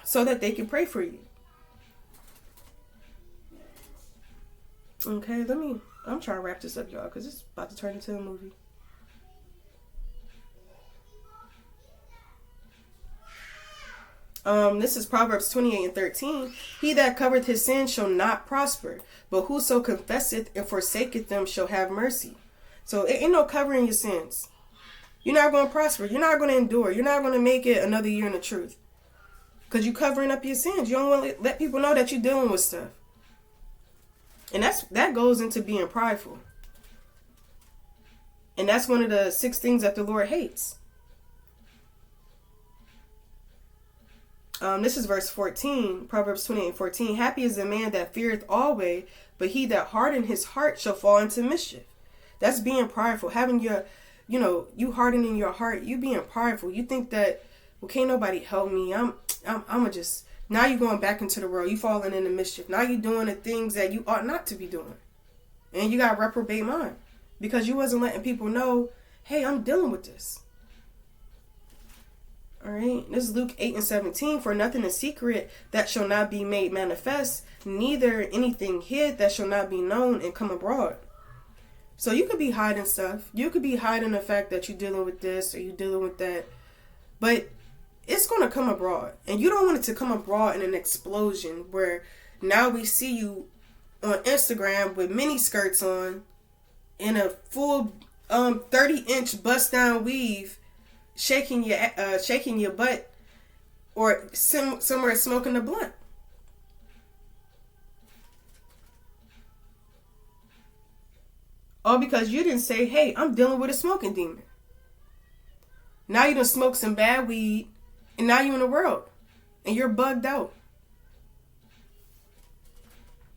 so that they can pray for you. Okay, I'm trying to wrap this up, y'all, because it's about to turn into a movie. This is Proverbs 28:13. He that covereth his sins shall not prosper, but whoso confesseth and forsaketh them shall have mercy. So it ain't no covering your sins. You're not going to prosper. You're not going to endure. You're not going to make it another year in the truth. Because you're covering up your sins. You don't want to let people know that you're dealing with stuff. And that goes into being prideful. And that's one of the 6 things that the Lord hates. This is verse 14, Proverbs 28:14. Happy is the man that feareth always, but he that hardeneth his heart shall fall into mischief. That's being prideful. Having your, you hardening your heart, you being prideful. You think that, well, can't nobody help me. I'm just, now you're going back into the world. You falling into mischief. Now you're doing the things that you ought not to be doing. And you got reprobate mind because you wasn't letting people know, hey, I'm dealing with this. All right. This is Luke 8:17. For nothing is secret that shall not be made manifest, neither anything hid that shall not be known and come abroad. So you could be hiding stuff. You could be hiding the fact that you're dealing with this or you're dealing with that. But it's going to come abroad. And you don't want it to come abroad in an explosion where now we see you on Instagram with mini skirts on in a full 30-inch bust down weave, shaking your butt, or somewhere smoking a blunt. All because you didn't say, hey, I'm dealing with a smoking demon. Now you done smoke some bad weed, and now you're in the world, and you're bugged out.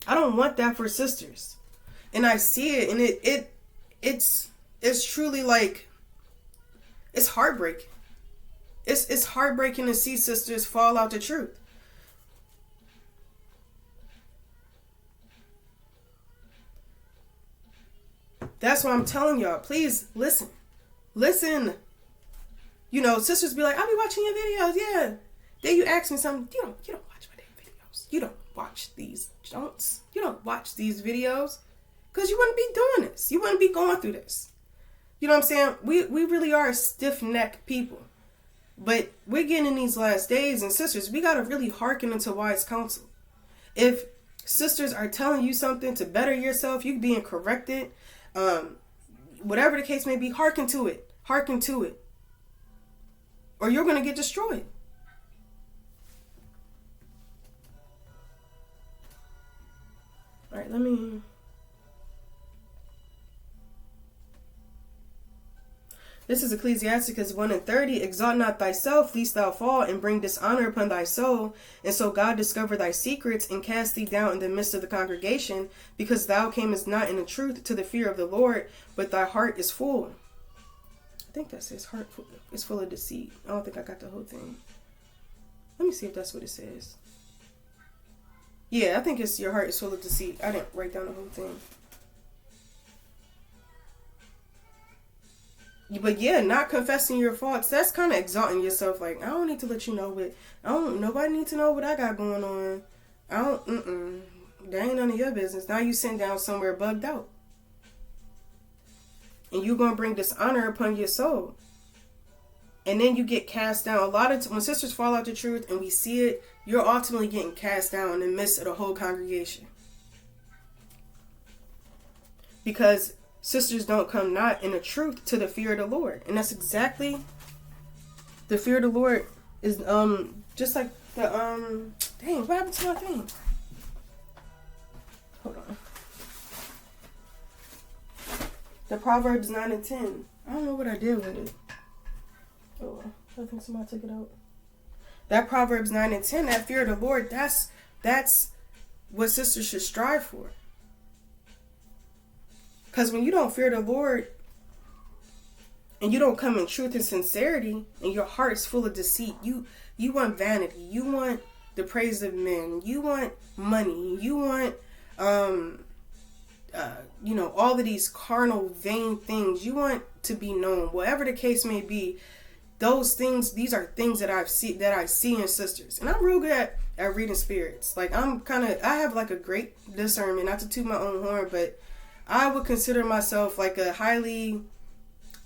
I don't want that for sisters. And I see it, and it's truly like, it's heartbreaking. It's heartbreaking to see sisters fall out the truth. That's why I'm telling y'all, please listen. Listen. You know, sisters be like, I'll be watching your videos, yeah. Then you ask me something, you don't watch my damn videos. You don't watch these don'ts. You don't watch these videos. Because you wouldn't be doing this. You wouldn't be going through this. You know what I'm saying? We really are stiff-necked people. But we're getting in these last days, and sisters, we got to really hearken into wise counsel. If sisters are telling you something to better yourself, you being corrected, whatever the case may be, hearken to it. Hearken to it. Or you're going to get destroyed. All right, let me... This is Ecclesiasticus 1:30. Exalt not thyself, lest thou fall, and bring dishonor upon thy soul. And so God discover thy secrets, and cast thee down in the midst of the congregation, because thou camest not in the truth to the fear of the Lord, but thy heart is full. I think that says heart is full of deceit. I don't think I got the whole thing. Let me see if that's what it says. Yeah, I think it's your heart is full of deceit. I didn't write down the whole thing. But yeah, not confessing your faults, that's kind of exalting yourself. Like, I don't need to let you know what, nobody need to know what I got going on. That ain't none of your business. Now you sitting down somewhere bugged out. And you're going to bring dishonor upon your soul. And then you get cast down. A lot of when sisters fall out the truth and we see it, you're ultimately getting cast down in the midst of the whole congregation. Because sisters don't come not in the truth to the fear of the Lord. And that's exactly, the fear of the Lord is just like the dang, what happened to my thing? Hold on. The Proverbs 9 and 10. I don't know what I did with it. Oh, I think somebody took it out. That Proverbs 9 and 10, that fear of the Lord, that's what sisters should strive for. Because when you don't fear the Lord and you don't come in truth and sincerity and your heart is full of deceit, you want vanity, you want the praise of men, you want money, you want all of these carnal vain things, you want to be known, whatever the case may be. Those things, these are things that I see in sisters. And I'm real good at reading spirits. Like, I have like a great discernment, not to toot my own horn, but I would consider myself like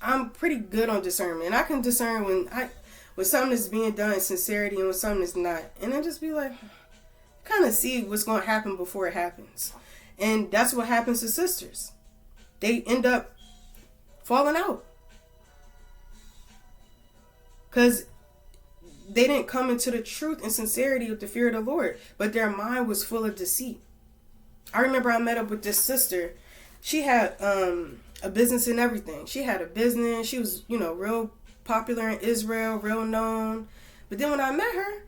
I'm pretty good on discernment. And I can discern when something is being done in sincerity and when something is not. And then just be like, kind of see what's going to happen before it happens. And that's what happens to sisters. They end up falling out. Because they didn't come into the truth and sincerity with the fear of the Lord. But their mind was full of deceit. I remember I met up with this sister. She had a business and everything. She had a business. She was, real popular in Israel, real known. But then when I met her,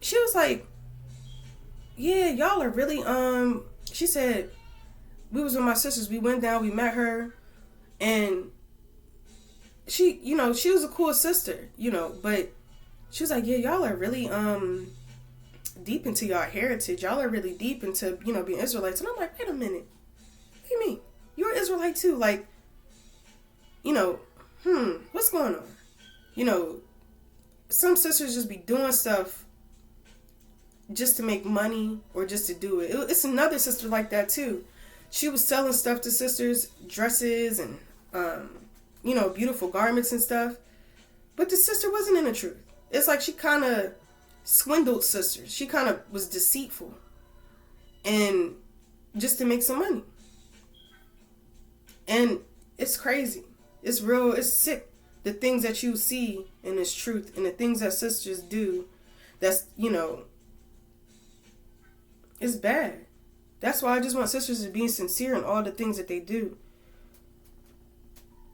she was like, yeah, y'all are really, she said, we was with my sisters. We went down, we met her. And she, she was a cool sister, but she was like, yeah, y'all are really, deep into your heritage. Y'all are really deep into, being Israelites. And I'm like, wait a minute. What do you mean? You're an Israelite too. Like, what's going on? some sisters just be doing stuff just to make money or just to do it. It's another sister like that too. She was selling stuff to sisters, dresses and beautiful garments and stuff. But the sister wasn't in the truth. It's like she kind of swindled sisters. She kind of was deceitful. And just to make some money. And it's crazy. It's real. It's sick. The things that you see in this truth and the things that sisters do, that's, it's bad. That's why I just want sisters to be sincere in all the things that they do.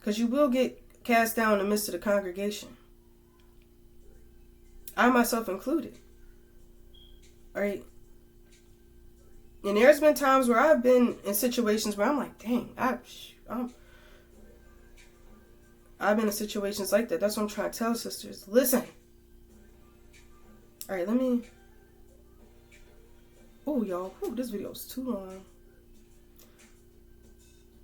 Because you will get cast down in the midst of the congregation. I myself included. Alright? And there's been times where I've been in situations where I'm like, dang, I've been in situations like that. That's what I'm trying to tell sisters. Listen. Alright, let me... Oh, y'all. Ooh, this video is too long.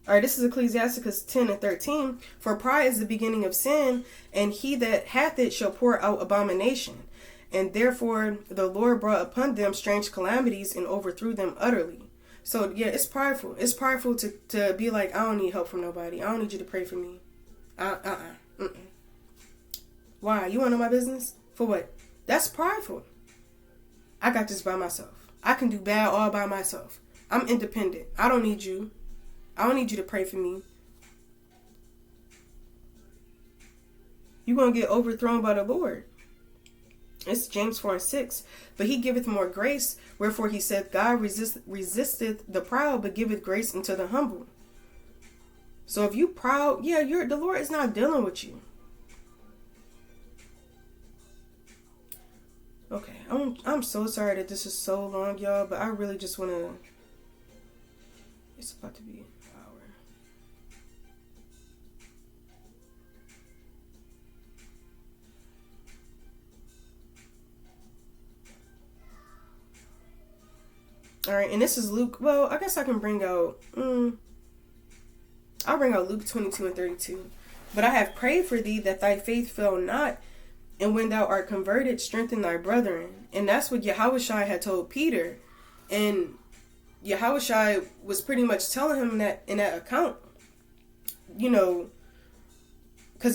Alright, this is Ecclesiasticus 10 and 13. For pride is the beginning of sin, and he that hath it shall pour out abomination. And therefore the Lord brought upon them strange calamities and overthrew them utterly. So, yeah, it's prideful. It's prideful to be like, I don't need help from nobody. I don't need you to pray for me. Why? You want to know my business? For what? That's prideful. I got this by myself. I can do bad all by myself. I'm independent. I don't need you. I don't need you to pray for me. You're going to get overthrown by the Lord. It's James 4 and 6. But he giveth more grace. Wherefore he said, God resisteth the proud, but giveth grace unto the humble. So if you proud, the Lord is not dealing with you. Okay, I'm so sorry that this is so long, y'all, but I really just want to... It's about to be an hour. Alright, and this is Luke. Well, I guess I can bring out... I'll bring out Luke 22 and 32. But I have prayed for thee that thy faith fail not, and when thou art converted, strengthen thy brethren. And that's what Yahushua had told Peter. And Yahushua was pretty much telling him that in that account, because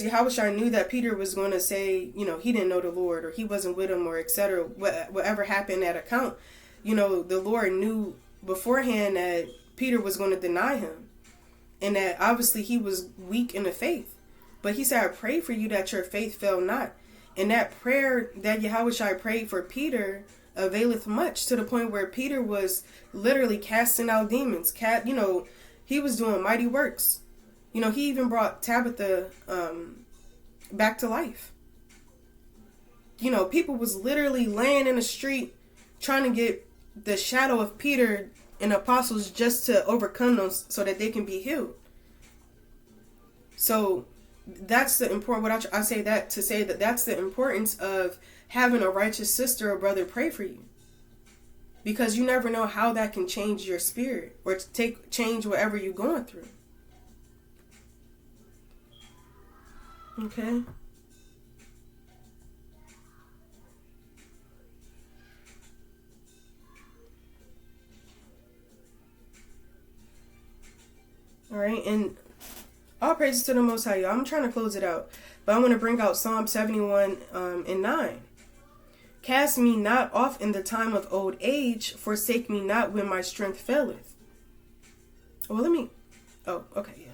Yahushua knew that Peter was going to say, he didn't know the Lord, or he wasn't with him, or etc. Whatever happened in that account, the Lord knew beforehand that Peter was going to deny him. And that obviously he was weak in the faith. But he said, I pray for you that your faith fail not. And that prayer that Yahushua prayed for Peter availeth much, to the point where Peter was literally casting out demons. He was doing mighty works. He even brought Tabitha back to life. People was literally laying in the street trying to get the shadow of Peter and apostles just to overcome them so that they can be healed. So that's the important, I say that to say that that's the importance of having a righteous sister or brother pray for you. Because you never know how that can change your spirit or change whatever you're going through. Okay. All right, and all praises to the Most High, y'all. I'm trying to close it out, but I want to bring out Psalm 71 and 9. Cast me not off in the time of old age, forsake me not when my strength faileth. Well, okay, yeah.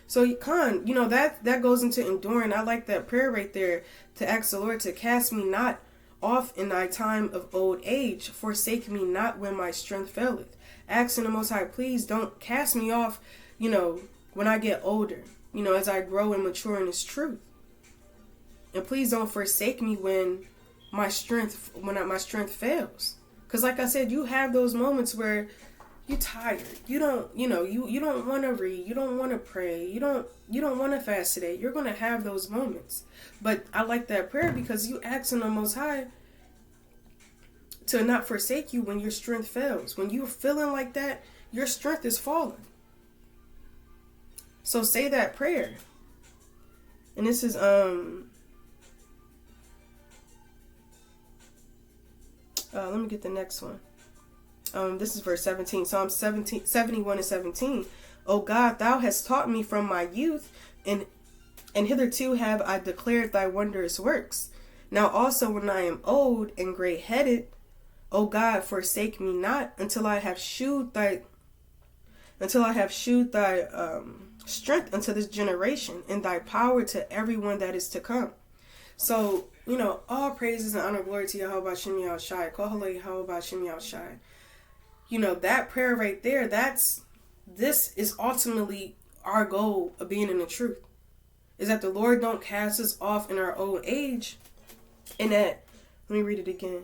So, Khan, that goes into enduring. I like that prayer right there, to ask the Lord to cast me not off in thy time of old age, forsake me not when my strength faileth. Asking the Most High, please don't cast me off, when I get older, as I grow and mature in His truth. And please don't forsake me when my strength fails. Because like I said, you have those moments where you're tired. You don't want to read. You don't want to pray. You don't want to fast today. You're going to have those moments. But I like that prayer because you asking the Most High to not forsake you when your strength fails. When you're feeling like that, your strength is falling. So say that prayer. And this is Let me get the next one. This is verse 17. Psalm 71 and 17. O God, thou hast taught me from my youth, and hitherto have I declared thy wondrous works. Now also when I am old and gray-headed, O God, forsake me not until I have shewed thy strength unto this generation, and thy power to everyone that is to come. So, all praises and honor, glory to Yahweh Shem Yahushai. Kohalo Yahweh Shem Yahushai. That prayer right there, this is ultimately our goal of being in the truth. Is that the Lord don't cast us off in our old age. And that, let me read it again.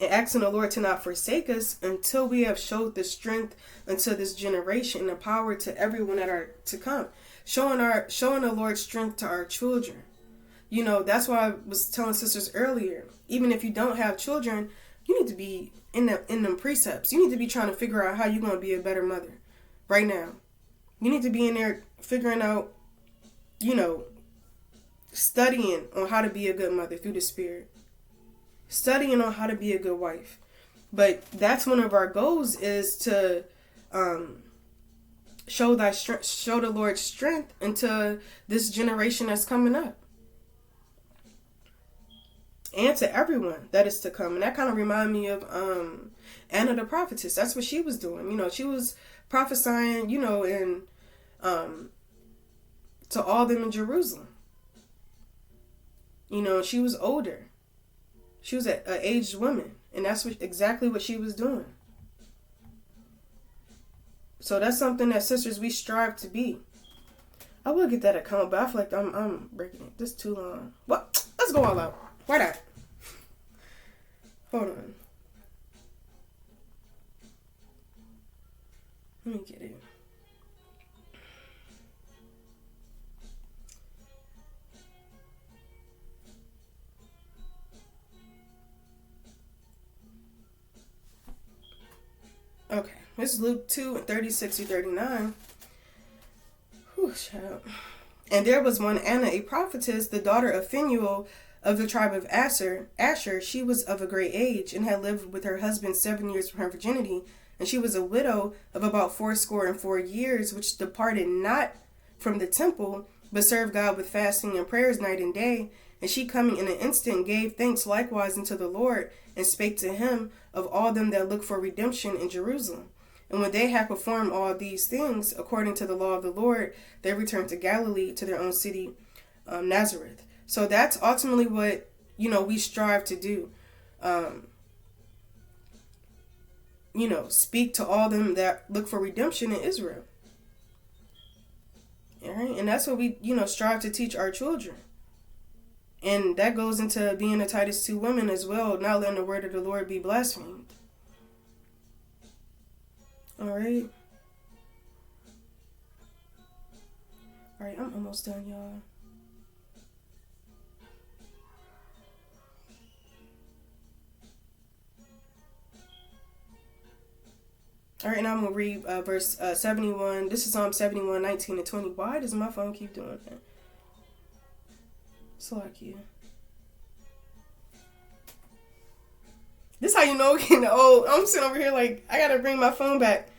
And asking the Lord to not forsake us until we have showed the strength unto this generation and the power to everyone that are to come. Showing the Lord's strength to our children. That's why I was telling sisters earlier, even if you don't have children, you need to be in them precepts. You need to be trying to figure out how you're going to be a better mother right now. You need to be in there figuring out, studying on how to be a good mother through the Spirit. Studying on how to be a good wife. But that's one of our goals, is to show the Lord's strength into this generation that's coming up. And to everyone that is to come. And that kind of reminded me of Anna the prophetess. That's what she was doing. She was prophesying, and to all them in Jerusalem. She was older. She was an aged woman. And that's exactly what she was doing. So that's something that, sisters, we strive to be. I will get that account, but I feel like I'm breaking it. This is too long. Well, let's go all out. Why not? Hold on. Let me get it. Okay. This is Luke 2 and 36 through 39. Whew, child. And there was one Anna, a prophetess, the daughter of Phanuel, of the tribe of Asher. She was of a great age, and had lived with her husband 7 years from her virginity. And she was a widow of about 84 years, which departed not from the temple, but served God with fasting and prayers night and day. And she, coming in an instant, gave thanks likewise unto the Lord, and spake to him of all them that look for redemption in Jerusalem. And when they had performed all these things according to the law of the Lord, they returned to Galilee, to their own city, Nazareth. So that's ultimately what, we strive to do. Speak to all them that look for redemption in Israel. All right? And that's what we, strive to teach our children. And that goes into being a Titus 2 woman as well, not letting the word of the Lord be blasphemed. All right? All right, I'm almost done, y'all. All right, now I'm going to read verse 71. This is Psalm 71, 19 and 20. Why does my phone keep doing that? So like you. This how you know getting old. I'm sitting over here like, I got to bring my phone back.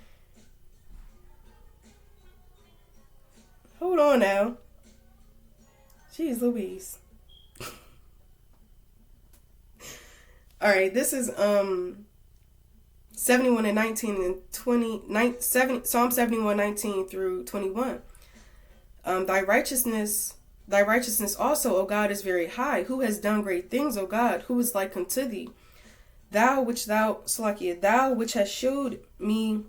Hold on now. Jeez Louise. All right, this is 71 and 19 and 20, Psalm 71, 19 through 21. Thy righteousness also, O God, is very high. Who has done great things, O God? Who is like unto thee? Thou which hast shewed me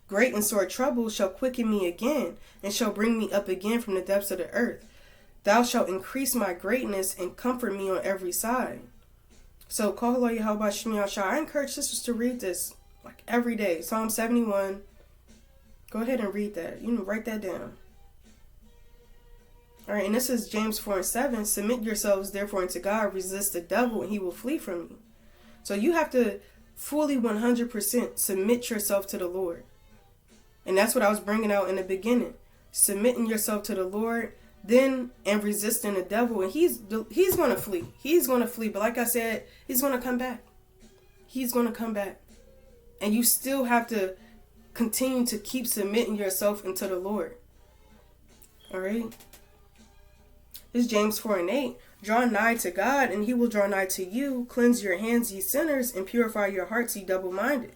great and sore trouble, shall quicken me again, and shall bring me up again from the depths of the earth. Thou shalt increase my greatness and comfort me on every side. So, Kohalo Yahweh Shem Yahushai, I encourage sisters to read this like every day. Psalm 71. Go ahead and read that. Write that down. All right, and this is James 4 and 7. Submit yourselves therefore unto God, resist the devil, and he will flee from you. So you have to fully 100% submit yourself to the Lord. And that's what I was bringing out in the beginning. submitting yourself to the Lord, then and resisting the devil, and he's going to flee. He's going to flee. But like I said, he's going to come back. He's going to come back. And you still have to continue to keep submitting yourself into the Lord. All right. This is James 4:8. Draw nigh to God, and he will draw nigh to you. Cleanse your hands, ye sinners, and purify your hearts, ye double-minded.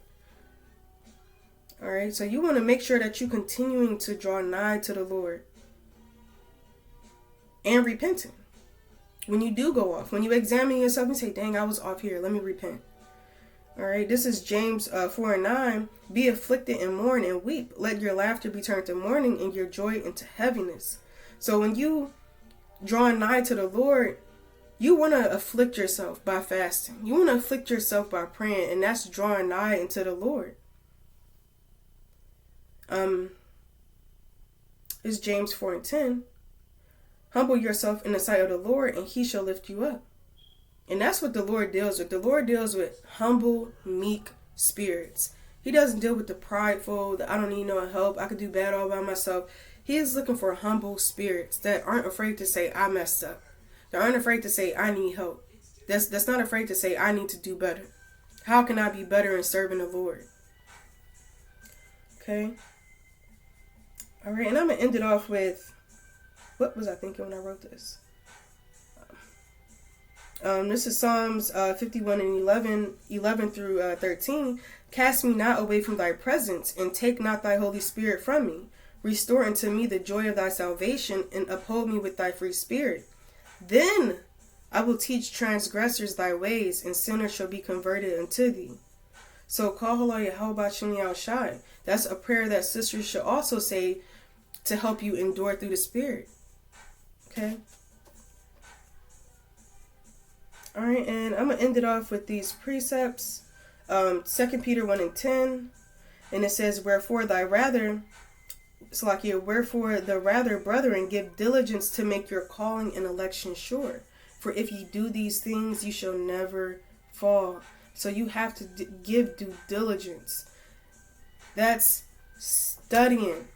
All right. So you want to make sure that you're continuing to draw nigh to the Lord. And repenting. When you do go off, when you examine yourself and say, dang, I was off here, let me repent. All right, this is James 4:9. Be afflicted and mourn and weep. Let your laughter be turned to mourning and your joy into heaviness. So when you draw nigh to the Lord, you want to afflict yourself by fasting. You want to afflict yourself by praying, and that's drawing nigh into the Lord. It's James 4:10. Humble yourself in the sight of the Lord, and he shall lift you up. And that's what the Lord deals with. The Lord deals with humble, meek spirits. He doesn't deal with the prideful, the I don't need no help, I could do bad all by myself. He is looking for humble spirits that aren't afraid to say, I messed up. That aren't afraid to say, I need help. That's not afraid to say, I need to do better. How can I be better in serving the Lord? Okay. All right, and I'm going to end it off with, what was I thinking when I wrote this? This is Psalms 51 and 11 through 13. Cast me not away from thy presence, and take not thy Holy Spirit from me. Restore unto me the joy of thy salvation, and uphold me with thy free spirit. Then I will teach transgressors thy ways, and sinners shall be converted unto thee. So, Kahalo Yahweh Shem Yahushai. That's a prayer that sisters should also say to help you endure through the Spirit. Okay? Alright, and I'm going to end it off with these precepts. 2 Peter 1 and 10. And it says, Wherefore the rather, brethren, give diligence to make your calling and election sure. For if ye do these things, you shall never fall. So you have to give due diligence. That's studying.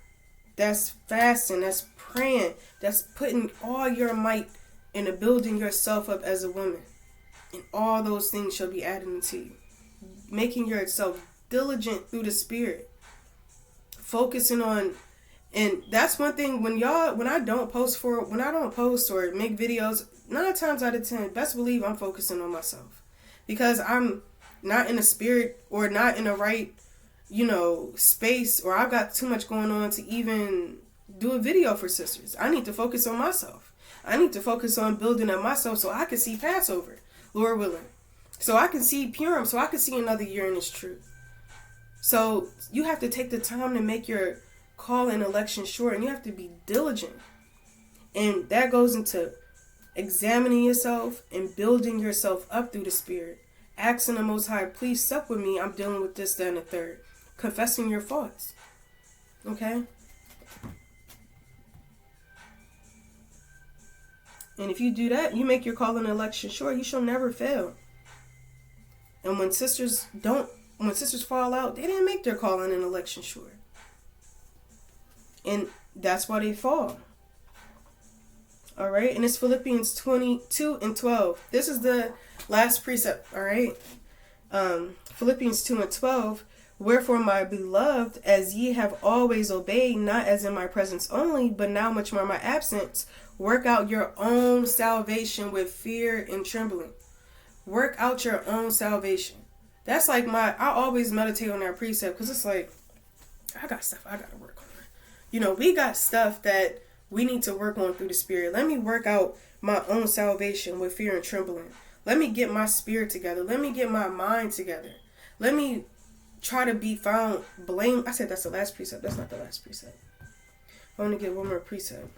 That's fasting. That's praying. That's putting all your might into building yourself up as a woman. And all those things shall be added unto you. Making yourself diligent through the Spirit. Focusing on, and that's one thing when I don't post or make videos, 9 times out of 10, best believe I'm focusing on myself. Because I'm not in the spirit or not in the right, space, or I've got too much going on to even do a video for sisters. I need to focus on myself. I need to focus on building up myself so I can see Passover, Lord willing. So I can see Purim, so I can see another year in this truth. So you have to take the time to make your call and election sure, and you have to be diligent. And that goes into examining yourself and building yourself up through the Spirit. Asking the Most High, please sup with me. I'm dealing with this, that, and the third. Confessing your faults. Okay? And if you do that, you make your call and election sure, you shall never fail. And when sisters fall out, they didn't make their calling and election sure. And that's why they fall. All right. And it's Philippians 22 and 12. This is the last precept. All right. Philippians 2 and 12. Wherefore, my beloved, as ye have always obeyed, not as in my presence only, but now much more in my absence, work out your own salvation with fear and trembling. Work out your own salvation. That's like I always meditate on that precept, because it's like, I got stuff I got to work on. We got stuff that we need to work on through the Spirit. Let me work out my own salvation with fear and trembling. Let me get my spirit together. Let me get my mind together. Let me try to be found blameless. I said that's the last precept. That's not the last precept. I want to get one more precept.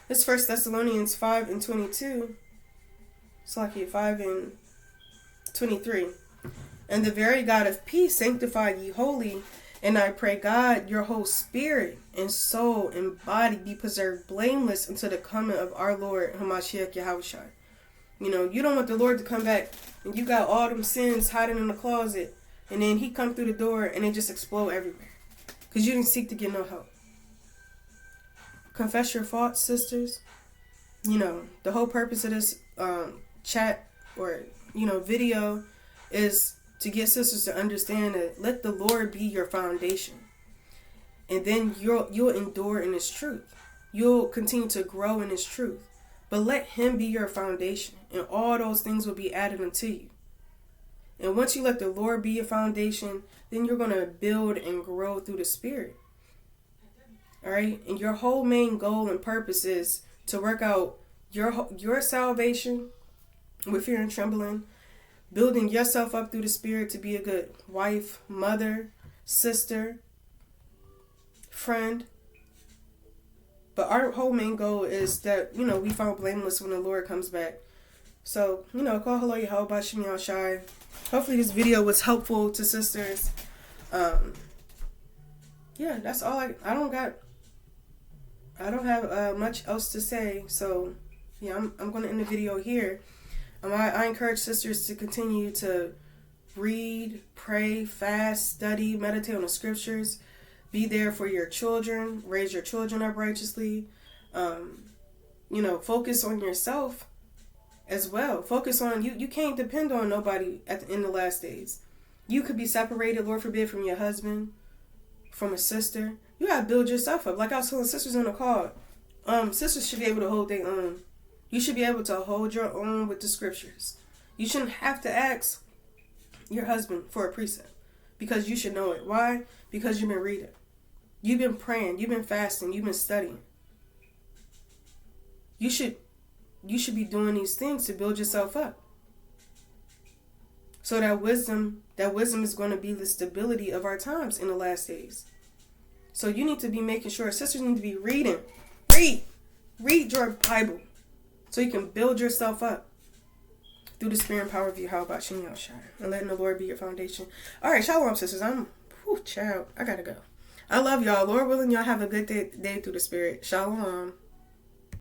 It's 1 Thessalonians 5 and 22. It's like 5 and 23. And the very God of peace sanctify ye wholly, And I pray, God, your whole spirit and soul and body be preserved blameless until the coming of our Lord, Hamashiach Yahushua. You know, you don't want the Lord to come back and you got all them sins hiding in the closet, and then he come through the door and they just explode everywhere. Because you didn't seek to get no help. Confess your faults, sisters. You know, the whole purpose of this chat or, video is to get sisters to understand that let the Lord be your foundation. And then you'll endure in his truth. You'll continue to grow in his truth. But let him be your foundation, and all those things will be added unto you. And once you let the Lord be your foundation, then you're going to build and grow through the Spirit. All right? And your whole main goal and purpose is to work out your salvation with fear and trembling, building yourself up through the Spirit to be a good wife, mother, sister, friend. But our whole main goal is that, we found blameless when the Lord comes back. So, call hello Yahweh Shem Shai. Hopefully this video was helpful to sisters. Yeah, that's all I don't have much else to say. So, yeah, I'm going to end the video here. I encourage sisters to continue to read, pray, fast, study, meditate on the scriptures. Be there for your children. Raise your children up righteously. Focus on yourself as well. Focus on you. You can't depend on nobody in the last days. You could be separated, Lord forbid, from your husband, from a sister. You gotta build yourself up. Like I was telling sisters on the call, sisters should be able to hold their own. You should be able to hold your own with the scriptures. You shouldn't have to ask your husband for a precept because you should know it. Why? Because you've been reading. You've been praying. You've been fasting. You've been studying. You should be doing these things to build yourself up. So that wisdom is going to be the stability of our times in the last days. So you need to be making sure, sisters need to be reading. Read your Bible so you can build yourself up through the spirit and power of Yahweh Shem Shai, and letting the Lord be your foundation. All right, shalom, sisters. Child, I gotta go. I love y'all. Lord willing, y'all have a good day through the spirit. Shalom.